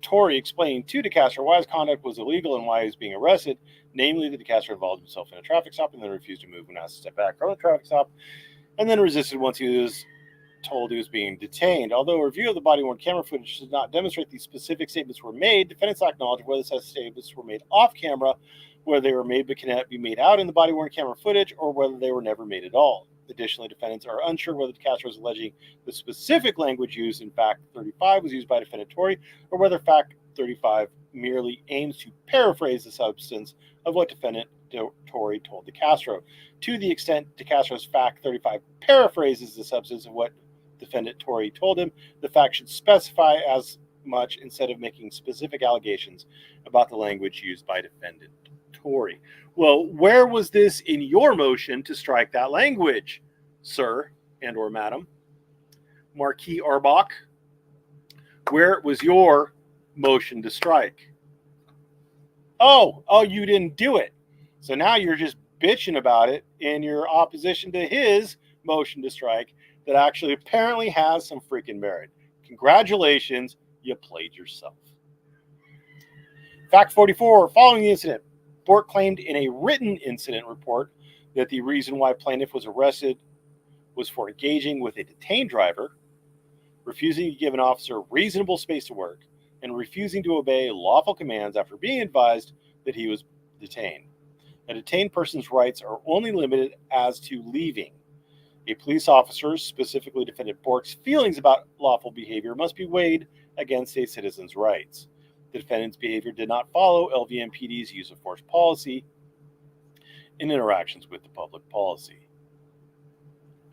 Torrey explaining to Decastro why his conduct was illegal and why he was being arrested, namely that Decastro involved himself in a traffic stop and then refused to move when asked to step back from the traffic stop, and then resisted once he was told he was being detained. Although a review of the body-worn camera footage does not demonstrate these specific statements were made, defendants lack knowledge of whether such statements were made off camera, whether they were made but cannot be made out in the body-worn camera footage, or whether they were never made at all. Additionally, defendants are unsure whether Decastro is alleging the specific language used in Fact 35 was used by defendant Torrey, or whether Fact 35 merely aims to paraphrase the substance of what defendant Torrey told Decastro. To the extent Decastro's Fact 35 paraphrases the substance of what defendant Torrey told him, the fact should specify as much instead of making specific allegations about the language used by defendant Torrey. Well, where was this in your motion to strike that language, sir and or madam? Marquis Arbach, where was your motion to strike? Oh, you didn't do it. So now you're just bitching about it in your opposition to his motion to strike that actually apparently has some freaking merit. Congratulations, you played yourself. Fact 44, following the incident, Bork claimed in a written incident report that the reason why plaintiff was arrested was for engaging with a detained driver, refusing to give an officer reasonable space to work, and refusing to obey lawful commands after being advised that he was detained. A detained person's rights are only limited as to leaving. A police officer, specifically defendant Bork's feelings about lawful behavior, must be weighed against a citizen's rights. The defendant's behavior did not follow LVMPD's use of force policy in interactions with the public policy.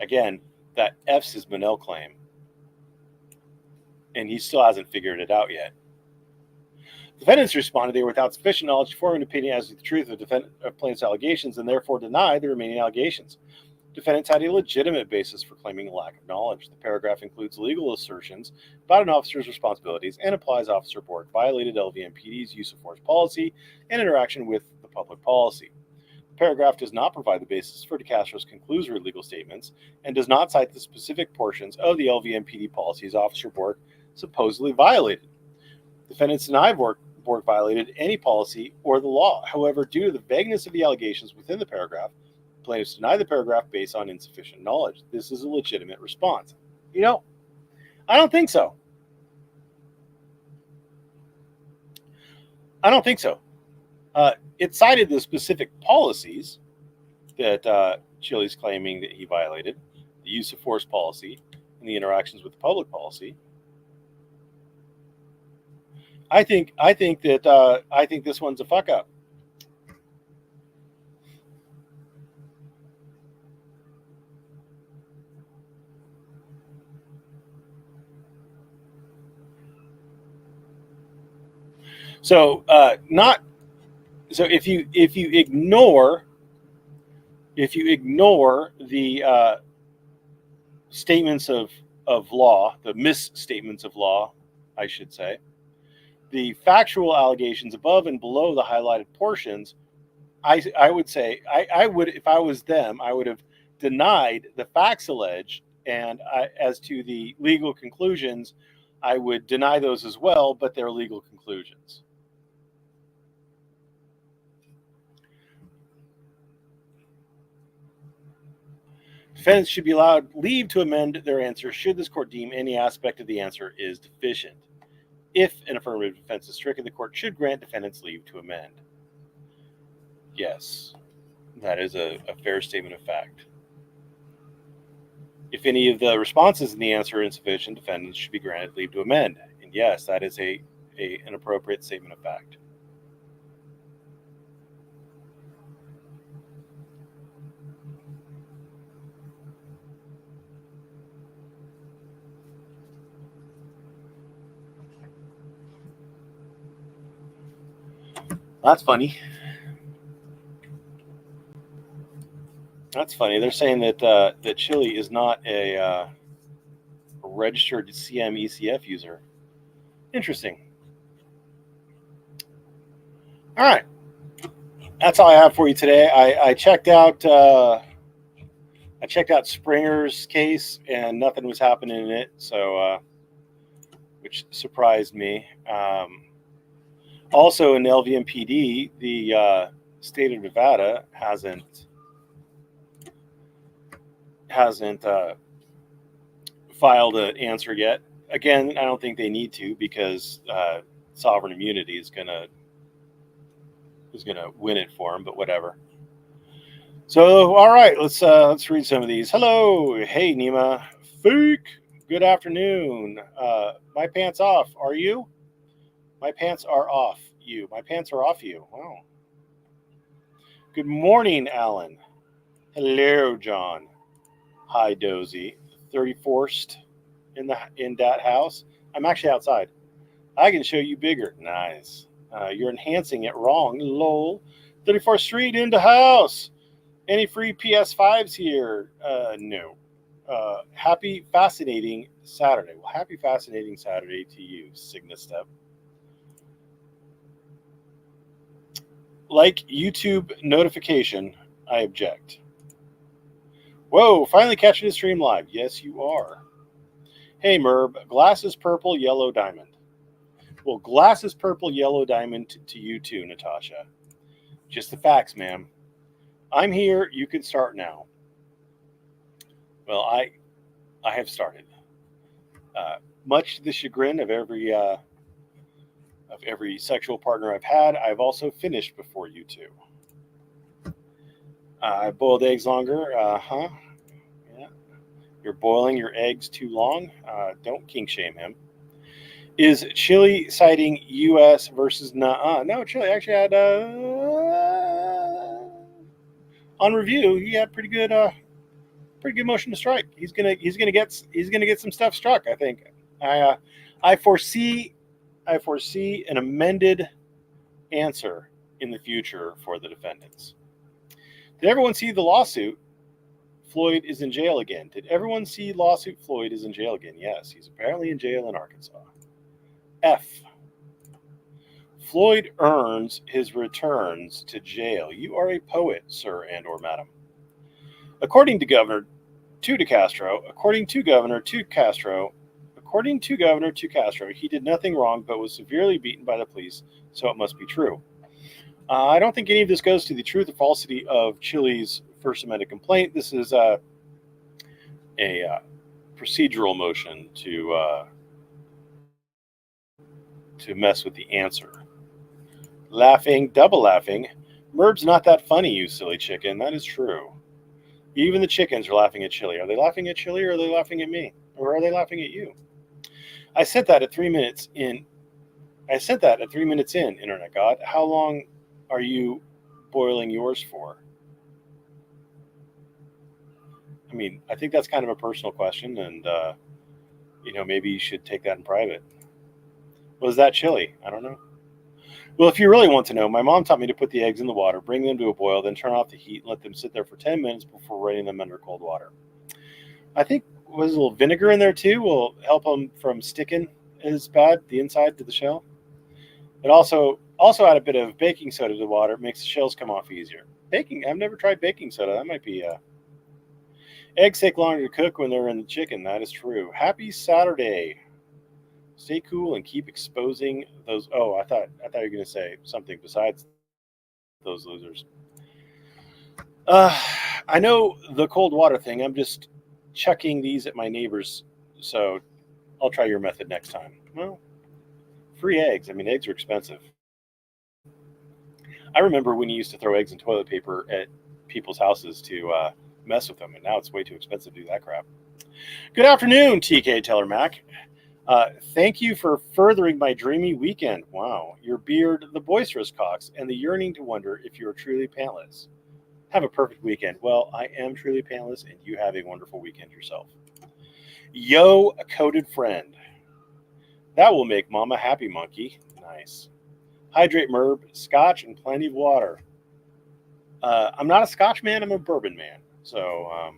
Again, that F's his Monell claim, and he still hasn't figured it out yet. Defendants responded they were without sufficient knowledge to form an opinion as to the truth of plaintiff's allegations and therefore denied the remaining allegations. Defendants had a legitimate basis for claiming a lack of knowledge. The paragraph includes legal assertions about an officer's responsibilities and implies Officer Bork violated LVMPD's use of force policy and interaction with the public policy. The paragraph does not provide the basis for Decastro's conclusory legal statements and does not cite the specific portions of the LVMPD policies Officer Bork supposedly violated. Defendants deny Bork violated any policy or the law. However, due to the vagueness of the allegations within the paragraph, plaintiffs deny the paragraph based on insufficient knowledge. This is a legitimate response. I don't think so. It cited the specific policies that Chili's claiming that he violated, the use of force policy and the interactions with the public policy. I think this one's a fuck up. So if you ignore the statements of law, the misstatements of law, I should say, the factual allegations above and below the highlighted portions, I would say I would, if I was them, I would have denied the facts alleged, and as to the legal conclusions, I would deny those as well, but they're legal conclusions. Defendants should be allowed leave to amend their answer should this court deem any aspect of the answer is deficient. If an affirmative defense is stricken, the court should grant defendants leave to amend. Yes, that is a fair statement of fact. If any of the responses in the answer are insufficient, defendants should be granted leave to amend. And yes, that is an appropriate statement of fact. That's funny. They're saying that Chili is not a registered CM-ECF user. Interesting. All right, that's all I have for you today. I checked out Springer's case and nothing was happening in it, so which surprised me. Also in LVMPD, the state of Nevada hasn't filed an answer yet. Again, I don't think they need to, because sovereign immunity is gonna win it for them. But whatever. So all right, let's read some of these. Hello, hey Nima, fake. Good afternoon. My pants off. Are you? My pants are off you. My pants are off you. Wow. Good morning, Alan. Hello, John. Hi, Dozy. 34th in that house. I'm actually outside. I can show you bigger. Nice. You're enhancing it wrong. Lol. 34th Street in the house. Any free PS5s here? No. Happy fascinating Saturday. Well, happy fascinating Saturday to you, Cygnus Step. Like YouTube notification, I object. Whoa, finally catching the stream live. Yes, you are. Hey, Merb, glasses purple, yellow diamond. Well, glasses purple, yellow diamond to you too, Natasha. Just the facts, ma'am. I'm here. You can start now. Well, I have started. Much to the chagrin of every sexual partner I've had, I've also finished before you two. I boiled eggs longer. Yeah. You're boiling your eggs too long. Don't kink shame him. Is Chile citing U.S. versus No, Chile actually had on review. He had pretty good motion to strike. He's gonna get some stuff struck. I think. I foresee I foresee an amended answer in the future for the defendants. Did everyone see the lawsuit? Floyd is in jail again. Did everyone see lawsuit? Floyd is in jail again. Yes, he's apparently in jail in Arkansas. F. Floyd earns his returns to jail. You are a poet, sir and or madam. According to Governor Decastro, he did nothing wrong but was severely beaten by the police, so it must be true. I don't think any of this goes to the truth or falsity of Chili's First Amendment complaint. This is a procedural motion to mess with the answer. Laughing, double laughing. Merb's not that funny, you silly chicken. That is true. Even the chickens are laughing at Chili. Are they laughing at Chili or are they laughing at me? Or are they laughing at you? I sent that at 3 minutes in. Internet God. How long are you boiling yours for? I mean, I think that's kind of a personal question, and maybe you should take that in private. Was that chili? I don't know. Well, if you really want to know, my mom taught me to put the eggs in the water, bring them to a boil, then turn off the heat and let them sit there for 10 minutes before running them under cold water. I think was a little vinegar in there too will help them from sticking as bad, the inside to the shell. It also add a bit of baking soda to the water. It makes the shells come off easier. Baking, I've never tried baking soda. That might be eggs take longer to cook when they're in the chicken. That is true. Happy Saturday. Stay cool and keep exposing those. Oh, I thought you were going to say something besides those losers. I know the cold water thing. I'm just chucking these at my neighbors, so I'll try your method next time. Well, free eggs. I mean, eggs are expensive. I remember when you used to throw eggs in toilet paper at people's houses to mess with them, and now it's way too expensive to do that crap. Good afternoon, TK Teller Mac. Thank you for furthering my dreamy weekend. Wow. Your beard, the boisterous cocks, and the yearning to wonder if you are truly pantless. Have a perfect weekend. Well, I am truly pantless, and you have a wonderful weekend yourself. Yo, a coated friend. That will make Mama happy, monkey. Nice. Hydrate, Merb, scotch, and plenty of water. I'm not a scotch man. I'm a bourbon man. So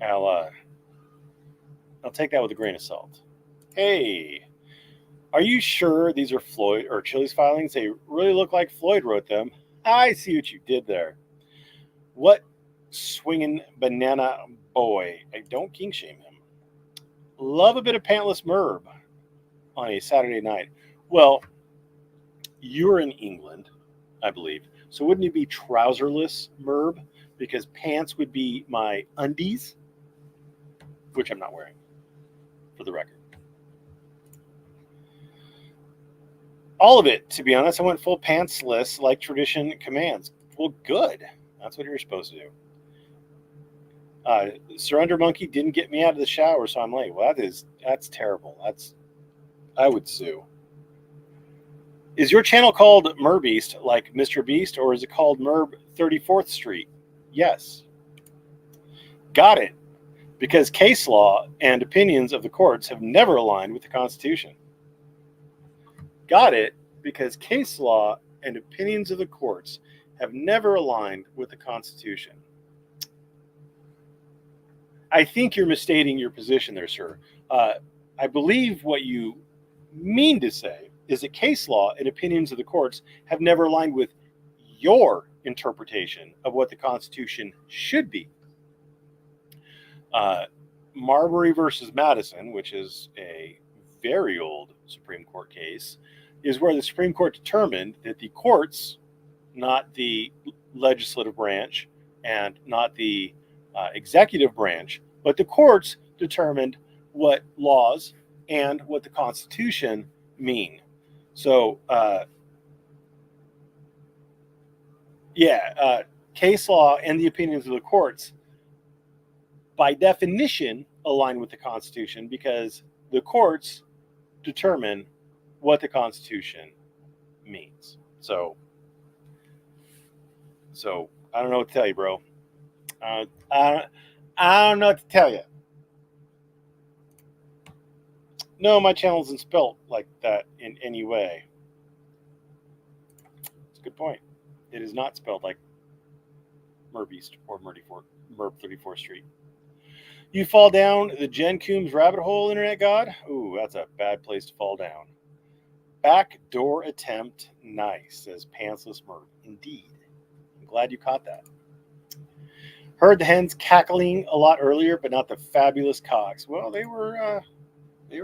I'll take that with a grain of salt. Hey, are you sure these are Floyd or Chili's filings? They really look like Floyd wrote them. I see what you did there. What swinging banana boy. I don't king shame him. Love a bit of pantless Merb on a Saturday night. Well, you're in England, I believe. So wouldn't it be trouserless Merb? Because pants would be my undies, which I'm not wearing, for the record. All of it, to be honest. I went full pantsless like tradition commands. Well, good. That's what you're supposed to do. Surrender Monkey didn't get me out of the shower, so I'm late. Well, that's terrible. I would sue. Is your channel called Merbeast like Mr. Beast, or is it called Merb 34th Street? Yes. Got it. Because case law and opinions of the courts have never aligned with the Constitution. Got it. Because case law and opinions of the courts have never aligned with the Constitution. I think you're misstating your position there, sir. I believe what you mean to say is that case law and opinions of the courts have never aligned with your interpretation of what the Constitution should be. Marbury versus Madison, which is a very old Supreme Court case, is where the Supreme Court determined that the courts, not the legislative branch and not the executive branch, but the courts determined what laws and what the Constitution mean. So, case law and the opinions of the courts, by definition, align with the Constitution because the courts determine what the Constitution means. So I don't know what to tell you, bro. I don't know what to tell you. No, my channel isn't spelt like that in any way. It's a good point. It is not spelled like Merb East or Merb 34th Street. You fall down the Jen Coombs rabbit hole, internet god? Ooh, that's a bad place to fall down. Backdoor attempt, nice, says Pantsless Merb. Indeed. I'm glad you caught that. Heard the hens cackling a lot earlier, but not the fabulous cocks. Well, they were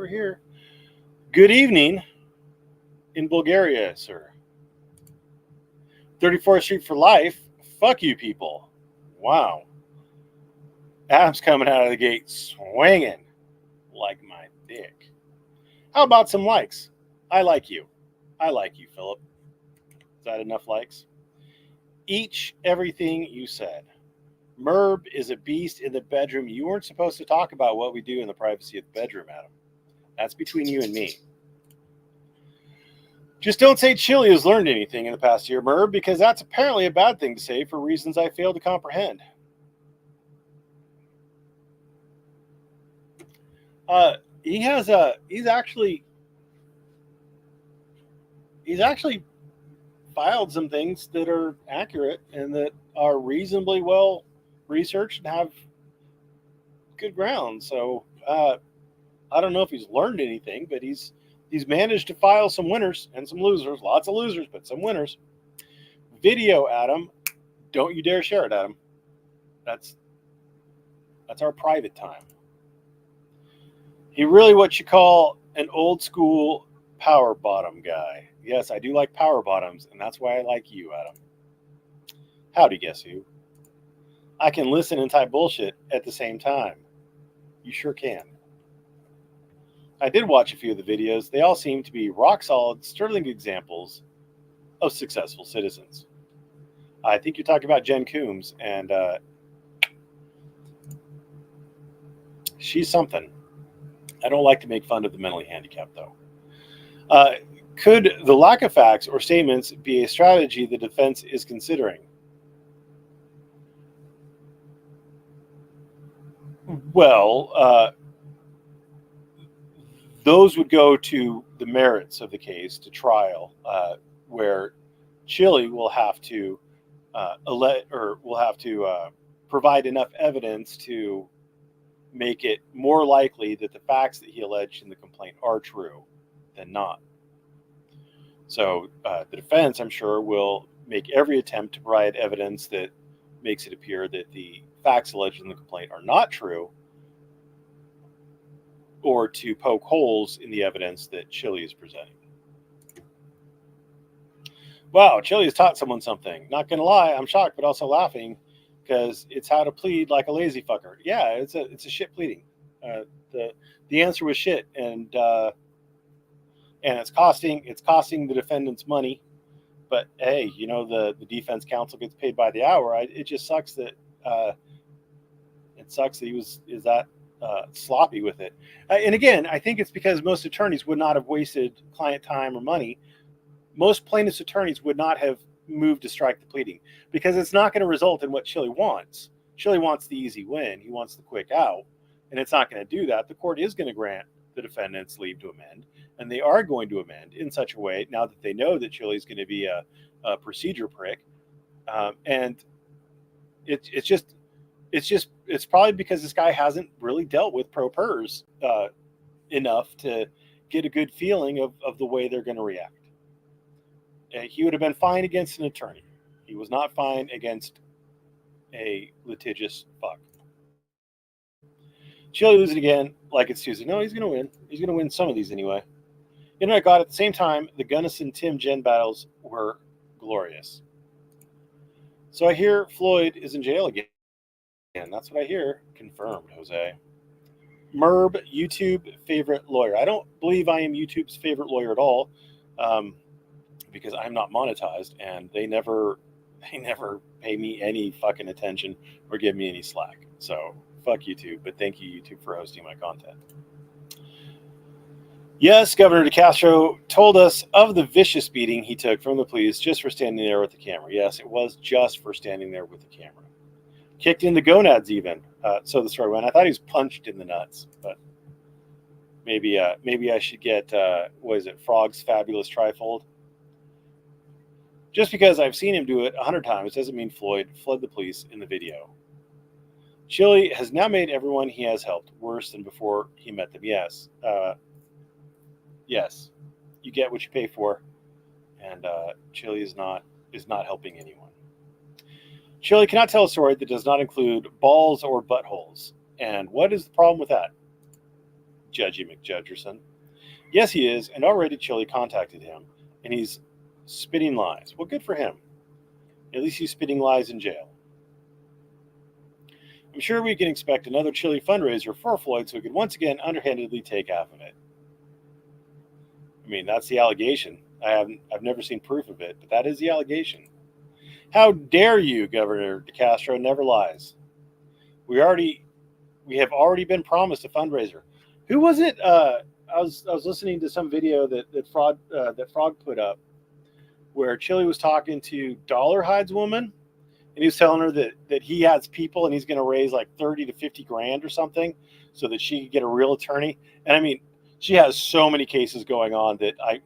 here. Good evening in Bulgaria, sir. 34th Street for life. Fuck you people. Wow. Adam's coming out of the gate swinging like my dick. How about some likes? I like you. I like you, Philip. Is that enough likes? Everything you said. Merb is a beast in the bedroom. You weren't supposed to talk about what we do in the privacy of the bedroom, Adam. That's between you and me. Just don't say Chili has learned anything in the past year, Merb, because that's apparently a bad thing to say for reasons I fail to comprehend. He's actually filed some things that are accurate and that are reasonably well researched and have good ground. So I don't know if he's learned anything, but he's managed to file some winners and some losers. Lots of losers, but some winners. Video, Adam. Don't you dare share it, Adam. That's our private time. He really what you call an old school power bottom guy. Yes, I do like power bottoms, and that's why I like you, Adam. Howdy, guess who? I can listen and type bullshit at the same time. You sure can. I did watch a few of the videos. They all seem to be rock solid, sterling examples of successful citizens. I think you're talking about Jen Coombs, and she's something. I don't like to make fun of the mentally handicapped, though. Could the lack of facts or statements be a strategy the defense is considering? Well, those would go to the merits of the case, to trial, where Chili will have to provide enough evidence to make it more likely that the facts that he alleged in the complaint are true than not. So the defense, I'm sure, will make every attempt to provide evidence that makes it appear that the facts alleged in the complaint are not true, or to poke holes in the evidence that Chili is presenting. Wow, Chili has taught someone something. Not going to lie, I'm shocked, but also laughing, because it's how to plead like a lazy fucker. Yeah, it's a shit pleading. The answer was shit, and it's costing the defendants money. But hey, the defense counsel gets paid by the hour. It just sucks that he is that sloppy with it. And again, I think it's because most attorneys would not have wasted client time or money. Most plaintiffs' attorneys would not have moved to strike the pleading, because it's not going to result in what Chili wants. Chili wants the easy win. He wants the quick out, and it's not going to do that. The court is going to grant the defendants leave to amend, and they are going to amend in such a way, now that they know that Chili is going to be a procedure prick, and it's probably because this guy hasn't really dealt with pro pers enough to get a good feeling of the way they're going to react. He would have been fine against an attorney. He was not fine against a litigious fuck. Chili losing again, like it's Tuesday. No, he's going to win. He's going to win some of these anyway. Internet God, at the same time, the Gunnison Tim Jen battles were glorious. So I hear Floyd is in jail again. That's what I hear. Confirmed, Jose. Merb, YouTube favorite lawyer. I don't believe I am YouTube's favorite lawyer at all. Because I'm not monetized, and they never pay me any fucking attention or give me any slack. So fuck YouTube, but thank you, YouTube, for hosting my content. Yes, Governor Decastro told us of the vicious beating he took from the police just for standing there with the camera. Yes, it was just for standing there with the camera. Kicked in the gonads even. So the story went. I thought he was punched in the nuts, but Maybe I should get what is it, Frog's Fabulous Trifold. Just because I've seen him do it 100 times doesn't mean Floyd fled the police in the video. Chili has now made everyone he has helped worse than before he met them. Yes, yes, you get what you pay for, and Chili is not helping anyone. Chili cannot tell a story that does not include balls or buttholes. And what is the problem with that, Judgy McJudgerson? Yes, he is, and already Chili contacted him, and he's spitting lies. Well, good for him. At least he's spitting lies in jail. I'm sure we can expect another Chili fundraiser for Floyd so he could once again underhandedly take half of it. I mean, that's the allegation. I've never seen proof of it, but that is the allegation. How dare you, Governor Decastro never lies. We have already been promised a fundraiser. Who was it? I was listening to some video that Frog put up, where Chili was talking to Dollar Hide's woman, and he was telling her that he has people and he's going to raise like 30 to 50 grand or something, so that she could get a real attorney. And I mean, she has so many cases going on that I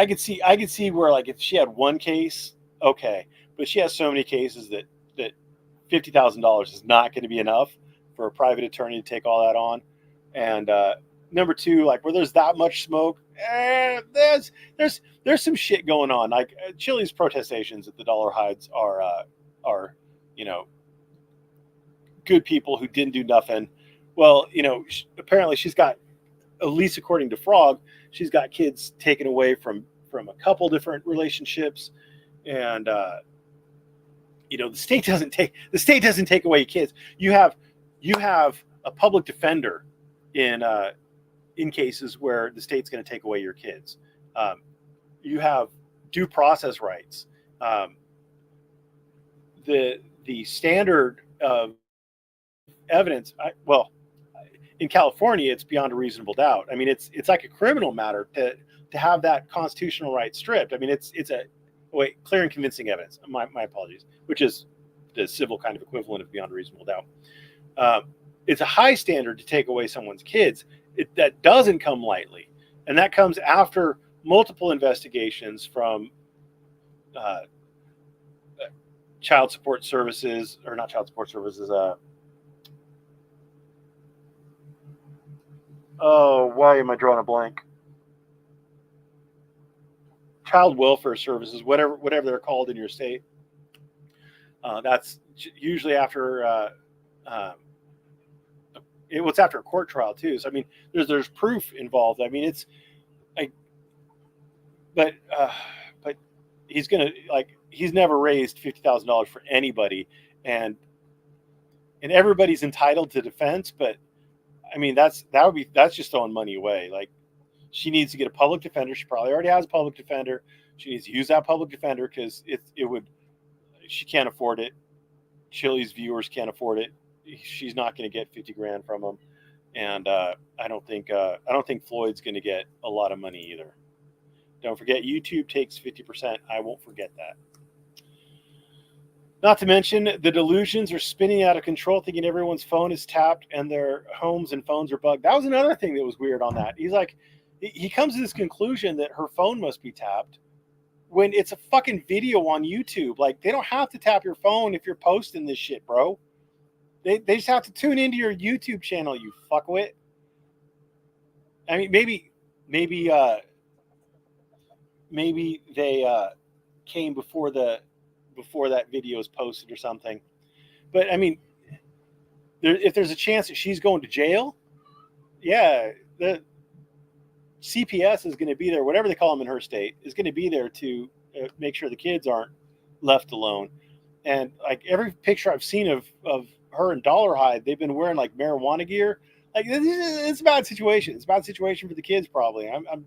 could see where, like, if she had one case, okay, but she has so many cases that $50,000 is not going to be enough for a private attorney to take all that on. And number two, like, where there's that much smoke, there's some shit going on. Like, Chili's protestations at the Dollar Hides are good people who didn't do nothing. Well, apparently she's got, at least according to Frog, she's got kids taken away from a couple different relationships, and the state doesn't take away kids. You have a public defender in cases where the state's going to take away your kids. You have due process rights. The standard of evidence, in California, it's beyond a reasonable doubt. I mean, it's like a criminal matter to have that constitutional right stripped. I mean, it's clear and convincing evidence. My apologies, which is the civil kind of equivalent of beyond a reasonable doubt. It's a high standard to take away someone's kids. That doesn't come lightly, and that comes after multiple investigations from child support services, or not child support services. Why am I drawing a blank? Child welfare services, whatever they're called in your state. That's usually after it's after a court trial too. So I mean, there's proof involved. I mean, but he's never raised $50,000 for anybody, and everybody's entitled to defense. But I mean, that's just throwing money away. Like, she needs to get a public defender. She probably already has a public defender. She needs to use that public defender because she can't afford it. Chili's viewers can't afford it. She's not going to get 50 grand from them. And I don't think Floyd's going to get a lot of money either. Don't forget, YouTube takes 50%. I won't forget that. Not to mention, the delusions are spinning out of control, thinking everyone's phone is tapped and their homes and phones are bugged. That was another thing that was weird on that. He's like, he comes to this conclusion that her phone must be tapped when it's a fucking video on YouTube. Like, they don't have to tap your phone if you're posting this shit, bro. They just have to tune into your YouTube channel, you fuckwit. I mean, maybe they came before that video is posted or something. But I mean, if there's a chance that she's going to jail, yeah, the CPS is going to be there, whatever they call them in her state, is going to be there to make sure the kids aren't left alone. And like, every picture I've seen of her and Dollar Hide, they've been wearing like marijuana gear. Like, it's a bad situation. It's a bad situation for the kids, probably. I'm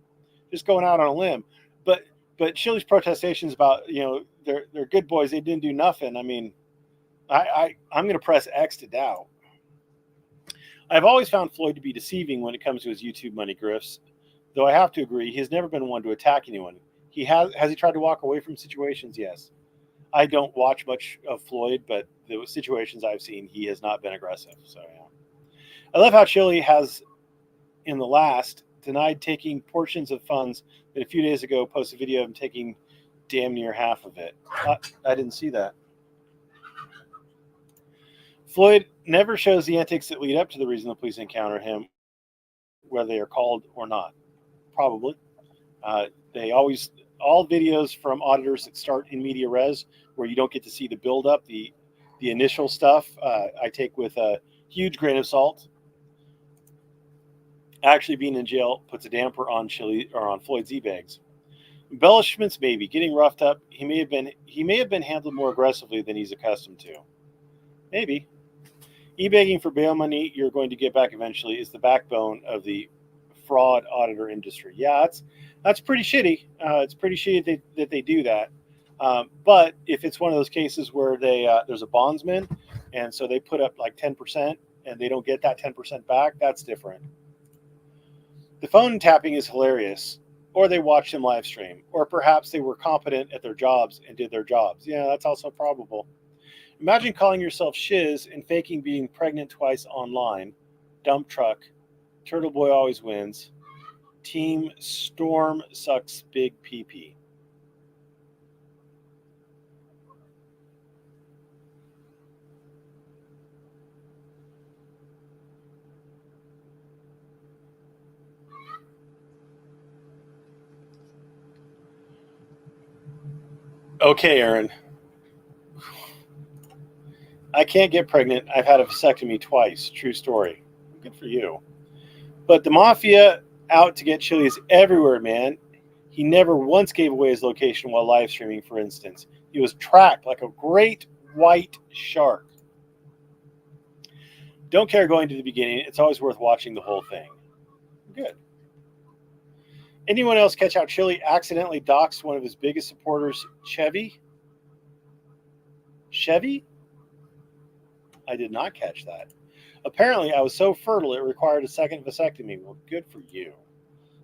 just going out on a limb. But Chili's protestations about, they're good boys, they didn't do nothing. I mean, I'm going to press X to doubt. I've always found Floyd to be deceiving when it comes to his YouTube money grifts, though I have to agree, he's never been one to attack anyone. Has he tried to walk away from situations? Yes. I don't watch much of Floyd, but the situations I've seen, he has not been aggressive. So, yeah. I love how Chile has, in the last, denied taking portions of funds, but a few days ago posted a video of him taking damn near half of it. I didn't see that. Floyd never shows the antics that lead up to the reason the police encounter him, whether they are called or not. Probably. They always, all videos from auditors that start in media res, where you don't get to see the buildup, the initial stuff, I take with a huge grain of salt. Actually, being in jail puts a damper on Floyd's e-bags. Embellishments, maybe. Getting roughed up, he may have been handled more aggressively than he's accustomed to. Maybe. E-bagging for bail money you're going to get back eventually is the backbone of the fraud auditor industry. Yeah, that's pretty shitty. It's pretty shitty that they do that. But if it's one of those cases where there's a bondsman, and so they put up like 10% and they don't get that 10% back, that's different. The phone tapping is hilarious, or they watched him live stream, or perhaps they were competent at their jobs and did their jobs. Yeah, that's also probable. Imagine calling yourself Shiz and faking being pregnant twice online. Dump truck. Turtle Boy always wins. Team Storm sucks big PP. Okay, Aaron. I can't get pregnant. I've had a vasectomy twice. True story. Good for you. But the mafia out to get Chile is everywhere, man. He never once gave away his location while live streaming, for instance. He was tracked like a great white shark. Don't care going to the beginning. It's always worth watching the whole thing. Good. Anyone else catch how Chile accidentally doxed one of his biggest supporters, Chevy? Chevy? I did not catch that. Apparently, I was so fertile it required a second vasectomy. Well, good for you.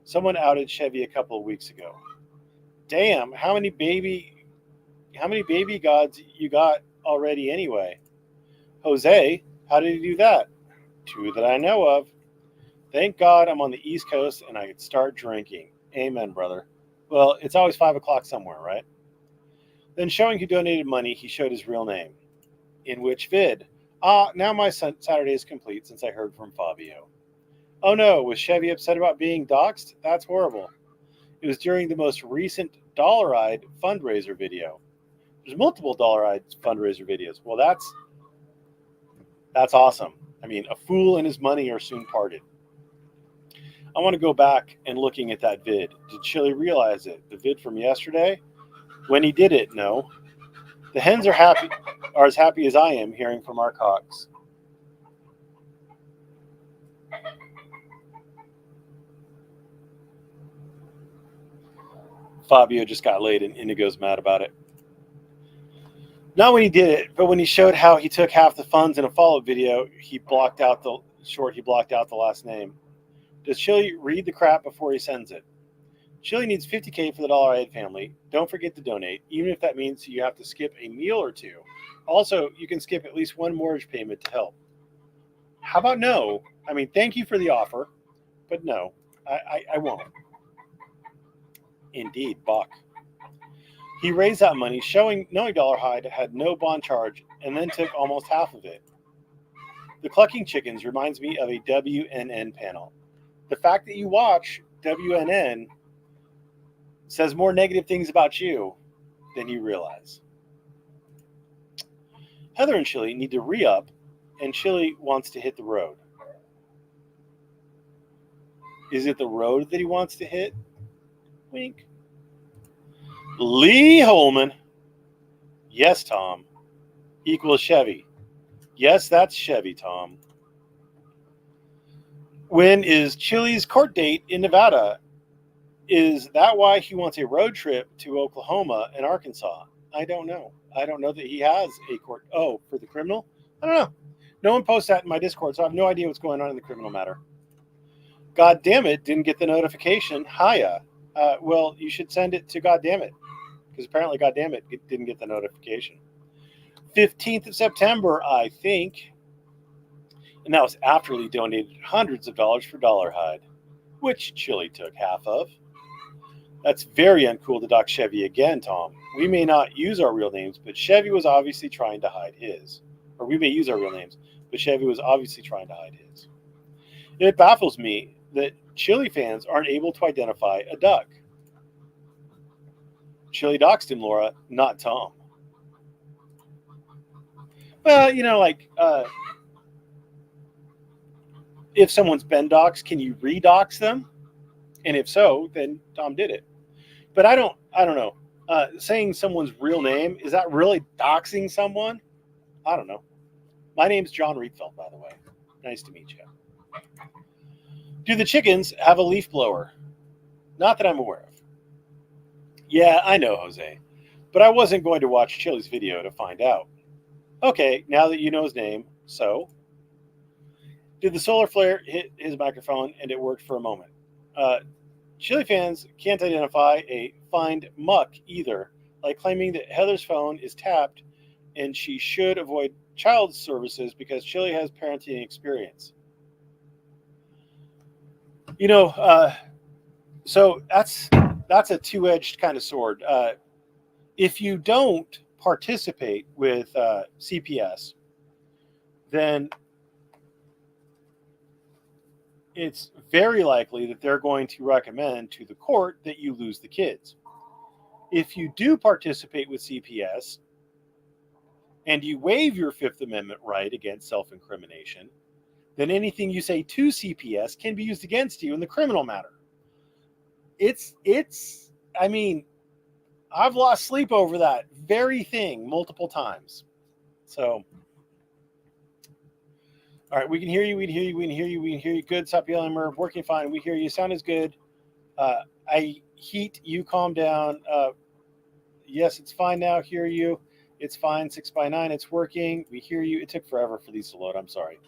Someone outed Chevy a couple of weeks ago. Damn, how many baby gods you got already anyway? Jose, how did he do that? 2 that I know of. Thank God I'm on the East Coast and I could start drinking. Amen, brother. Well, it's always 5 o'clock somewhere, right? Then showing who donated money, he showed his real name. In which vid? Now my Saturday is complete since I heard from Fabio. Oh no, was Chevy upset about being doxxed? That's horrible. It was during the most recent Dollaride fundraiser video. There's multiple Dollaride fundraiser videos. Well, that's awesome. I mean, a fool and his money are soon parted. I want to go back and looking at that vid. Did Chili realize it? The vid from yesterday? When he did it, no. The hens are as happy as I am hearing from our cocks. Fabio just got laid and Indigo's mad about it. Not when he did it, but when he showed how he took half the funds in a follow-up video, he blocked out the last name. Does Chili read the crap before he sends it? Chili needs $50K for the Dollaride family. Don't forget to donate, even if that means you have to skip a meal or two. Also, you can skip at least one mortgage payment to help. How about no? I mean, thank you for the offer, but no, I won't. Indeed, Bach. He raised that money, knowing Dollarhide had no bond charge, and then took almost half of it. The Clucking Chickens reminds me of a WNN panel. The fact that you watch WNN says more negative things about you than you realize. Heather and Chili need to re-up, and Chili wants to hit the road. Is it the road that he wants to hit? Wink. Lee Holman. Yes, Tom. Equals Chevy. Yes, that's Chevy, Tom. When is Chili's court date in Nevada? Is that why he wants a road trip to Oklahoma and Arkansas? I don't know. I don't know that he has a court. Oh, for the criminal? I don't know. No one posts that in my Discord, so I have no idea what's going on in the criminal matter. God damn it, didn't get the notification. Hiya. Well, you should send it to God damn it, because apparently God damn it didn't get the notification. 15th of September, I think. And that was after Lee donated hundreds of dollars for Dollar Hide, which Chili took half of. That's very uncool to dock Chevy again, Tom. We may not use our real names, but Chevy was obviously trying to hide his. Or we may use our real names, but Chevy was obviously trying to hide his. It baffles me that Chili fans aren't able to identify a duck. Chili doxed him, Laura, not Tom. Well, if someone's been doxed, can you redox them? And if so, then Tom did it. But I don't know. Saying someone's real name, is that really doxing someone? I don't know. My name's John Riedfeld, by the way. Nice to meet you. Do the chickens have a leaf blower? Not that I'm aware of. Yeah, I know, Jose. But I wasn't going to watch Chili's video to find out. Okay, now that you know his name, so? Did the solar flare hit his microphone and it worked for a moment? Chili fans can't identify a find muck either, like claiming that Heather's phone is tapped and she should avoid child services because Chili has parenting experience. So that's a two-edged kind of sword. If you don't participate with CPS, then it's very likely that they're going to recommend to the court that you lose the kids. If you do participate with CPS and you waive your Fifth Amendment right against self-incrimination, then anything you say to CPS can be used against you in the criminal matter. I've lost sleep over that very thing multiple times. So, all right, we can hear you, we can hear you, we can hear you, we can hear you. Good, stop yelling, Merv, working fine, we hear you, sound is good. I heat, you calm down. Yes, it's fine now, hear you. It's fine, 6x9, it's working, we hear you. It took forever for these to load, I'm sorry.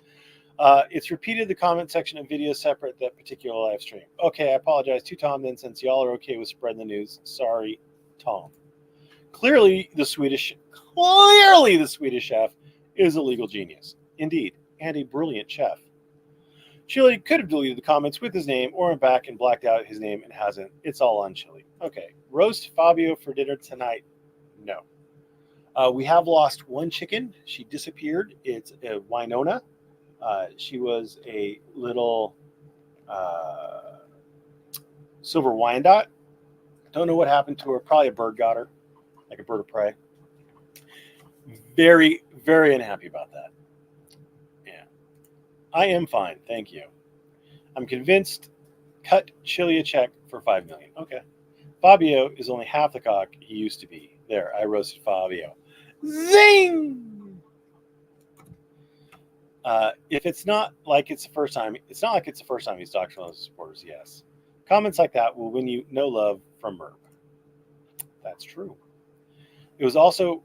It's repeated the comment section of video separate that particular live stream. Okay, I apologize to Tom then, since y'all are okay with spreading the news. Sorry, Tom. Clearly the Swedish chef is a legal genius. Indeed, and a brilliant chef. Chili could have deleted the comments with his name or went back and blacked out his name and hasn't. It's all on Chili. Okay, roast Fabio for dinner tonight? No. We have lost one chicken. She disappeared. It's a Winona. She was a little silver Wyandotte. Don't know what happened to her. Probably a bird got her, like a bird of prey. Very, very unhappy about that. Yeah. I am fine. Thank you. I'm convinced. Cut Chili a check for $5 million. Okay. Fabio is only half the cock he used to be. There, I roasted Fabio. Zing! If it's not like it's the first time, it's not like it's the first time he's talked to his supporters. Yes. Comments like that will win you no love from Merv. That's true. It was also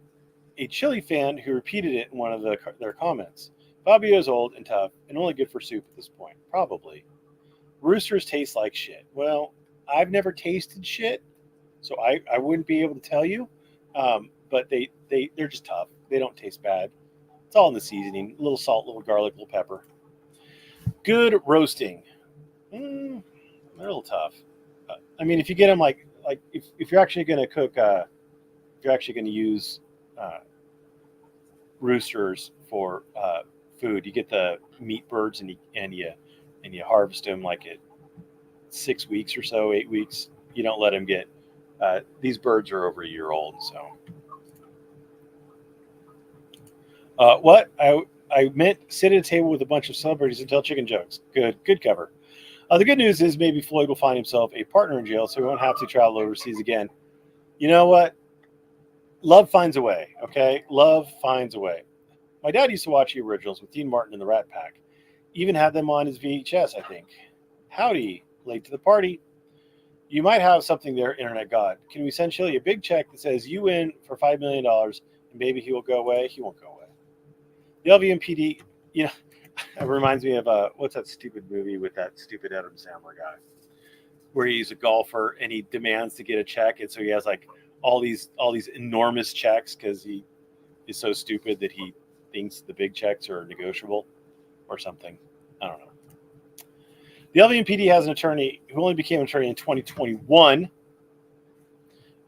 a Chili fan who repeated it in one of their comments. Fabio is old and tough and only good for soup at this point. Probably. Roosters taste like shit. Well, I've never tasted shit, so I wouldn't be able to tell you. But they're just tough. They don't taste bad. It's all in the seasoning. A little salt, a little garlic, a little pepper. Good roasting. They're a little tough. If you get them if you're actually going to cook, if you're actually going to use roosters for food, you get the meat birds and you harvest them like at 6 weeks or so, 8 weeks. You don't let them get. These birds are over a year old, so. What? I meant sit at a table with a bunch of celebrities and tell chicken jokes. Good cover. The good news is maybe Floyd will find himself a partner in jail, so he won't have to travel overseas again. You know what? Love finds a way, okay? Love finds a way. My dad used to watch the originals with Dean Martin and the Rat Pack. Even had them on his VHS, I think. Howdy, late to the party. You might have something there, Internet God. Can we send Chili a big check that says you win for $5 million and maybe he will go away? He won't go away. The LVMPD, it reminds me of what's that stupid movie with that stupid Adam Sandler guy, where he's a golfer and he demands to get a check, and so he has like all these enormous checks because he is so stupid that he thinks the big checks are negotiable. or something. I don't know. The LVMPD has an attorney who only became an attorney in 2021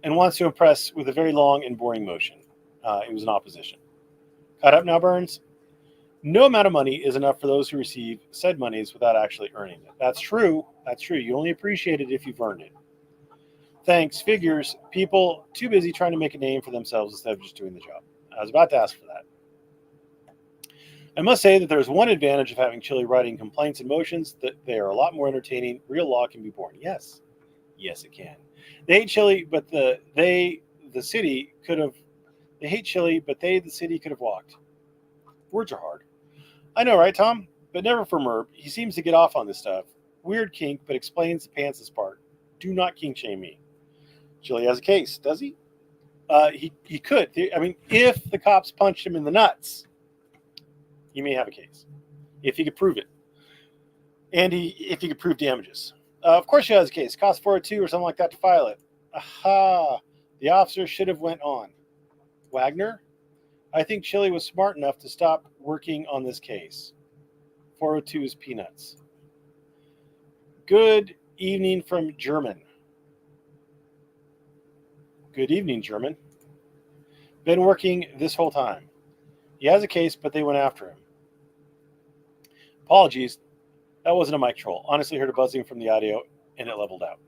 and wants to impress with a very long and boring motion. It was an opposition. Caught up now, Burns? No amount of money is enough for those who receive said monies without actually earning it. That's true. That's true. You only appreciate it if you've earned it. Thanks. Figures. People too busy trying to make a name for themselves instead of just doing the job. I was about to ask for that. I must say that there's one advantage of having Chile writing complaints and motions, that they are a lot more entertaining. Real law can be born. Yes. Yes, it can. They hate Chile, but the city could have. They hate Chile, but the city could have walked. Words are hard. I know, right, Tom? But never for Merb. He seems to get off on this stuff. Weird kink, but explains the pants' part. Do not kink shame me. Chile has a case, does he? He could. I mean, if the cops punched him in the nuts, he may have a case. If he could prove it. And if he could prove damages. Of course he has a case. Cost 402 or something like that to file it. Aha! The officer should have went on. Wagner? I think Chile was smart enough to stop working on this case. 402 is peanuts. Good evening from German. Good evening, German. Been working this whole time. He has a case, but they went after him. Apologies. That wasn't a mic troll. Honestly, heard a buzzing from the audio, and it leveled out.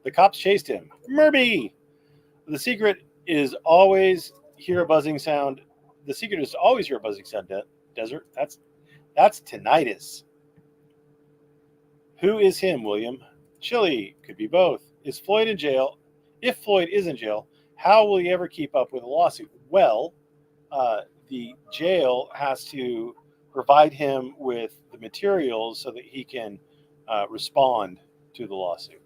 The cops chased him. Murby! The secret is always hear a buzzing sound. The secret is to always hear a buzzing sound. Desert. That's tinnitus. Who is him, William? Chile. Could be both. Is Floyd in jail? If Floyd is in jail, how will he ever keep up with a lawsuit? Well, the jail has to provide him with the materials so that he can respond to the lawsuit.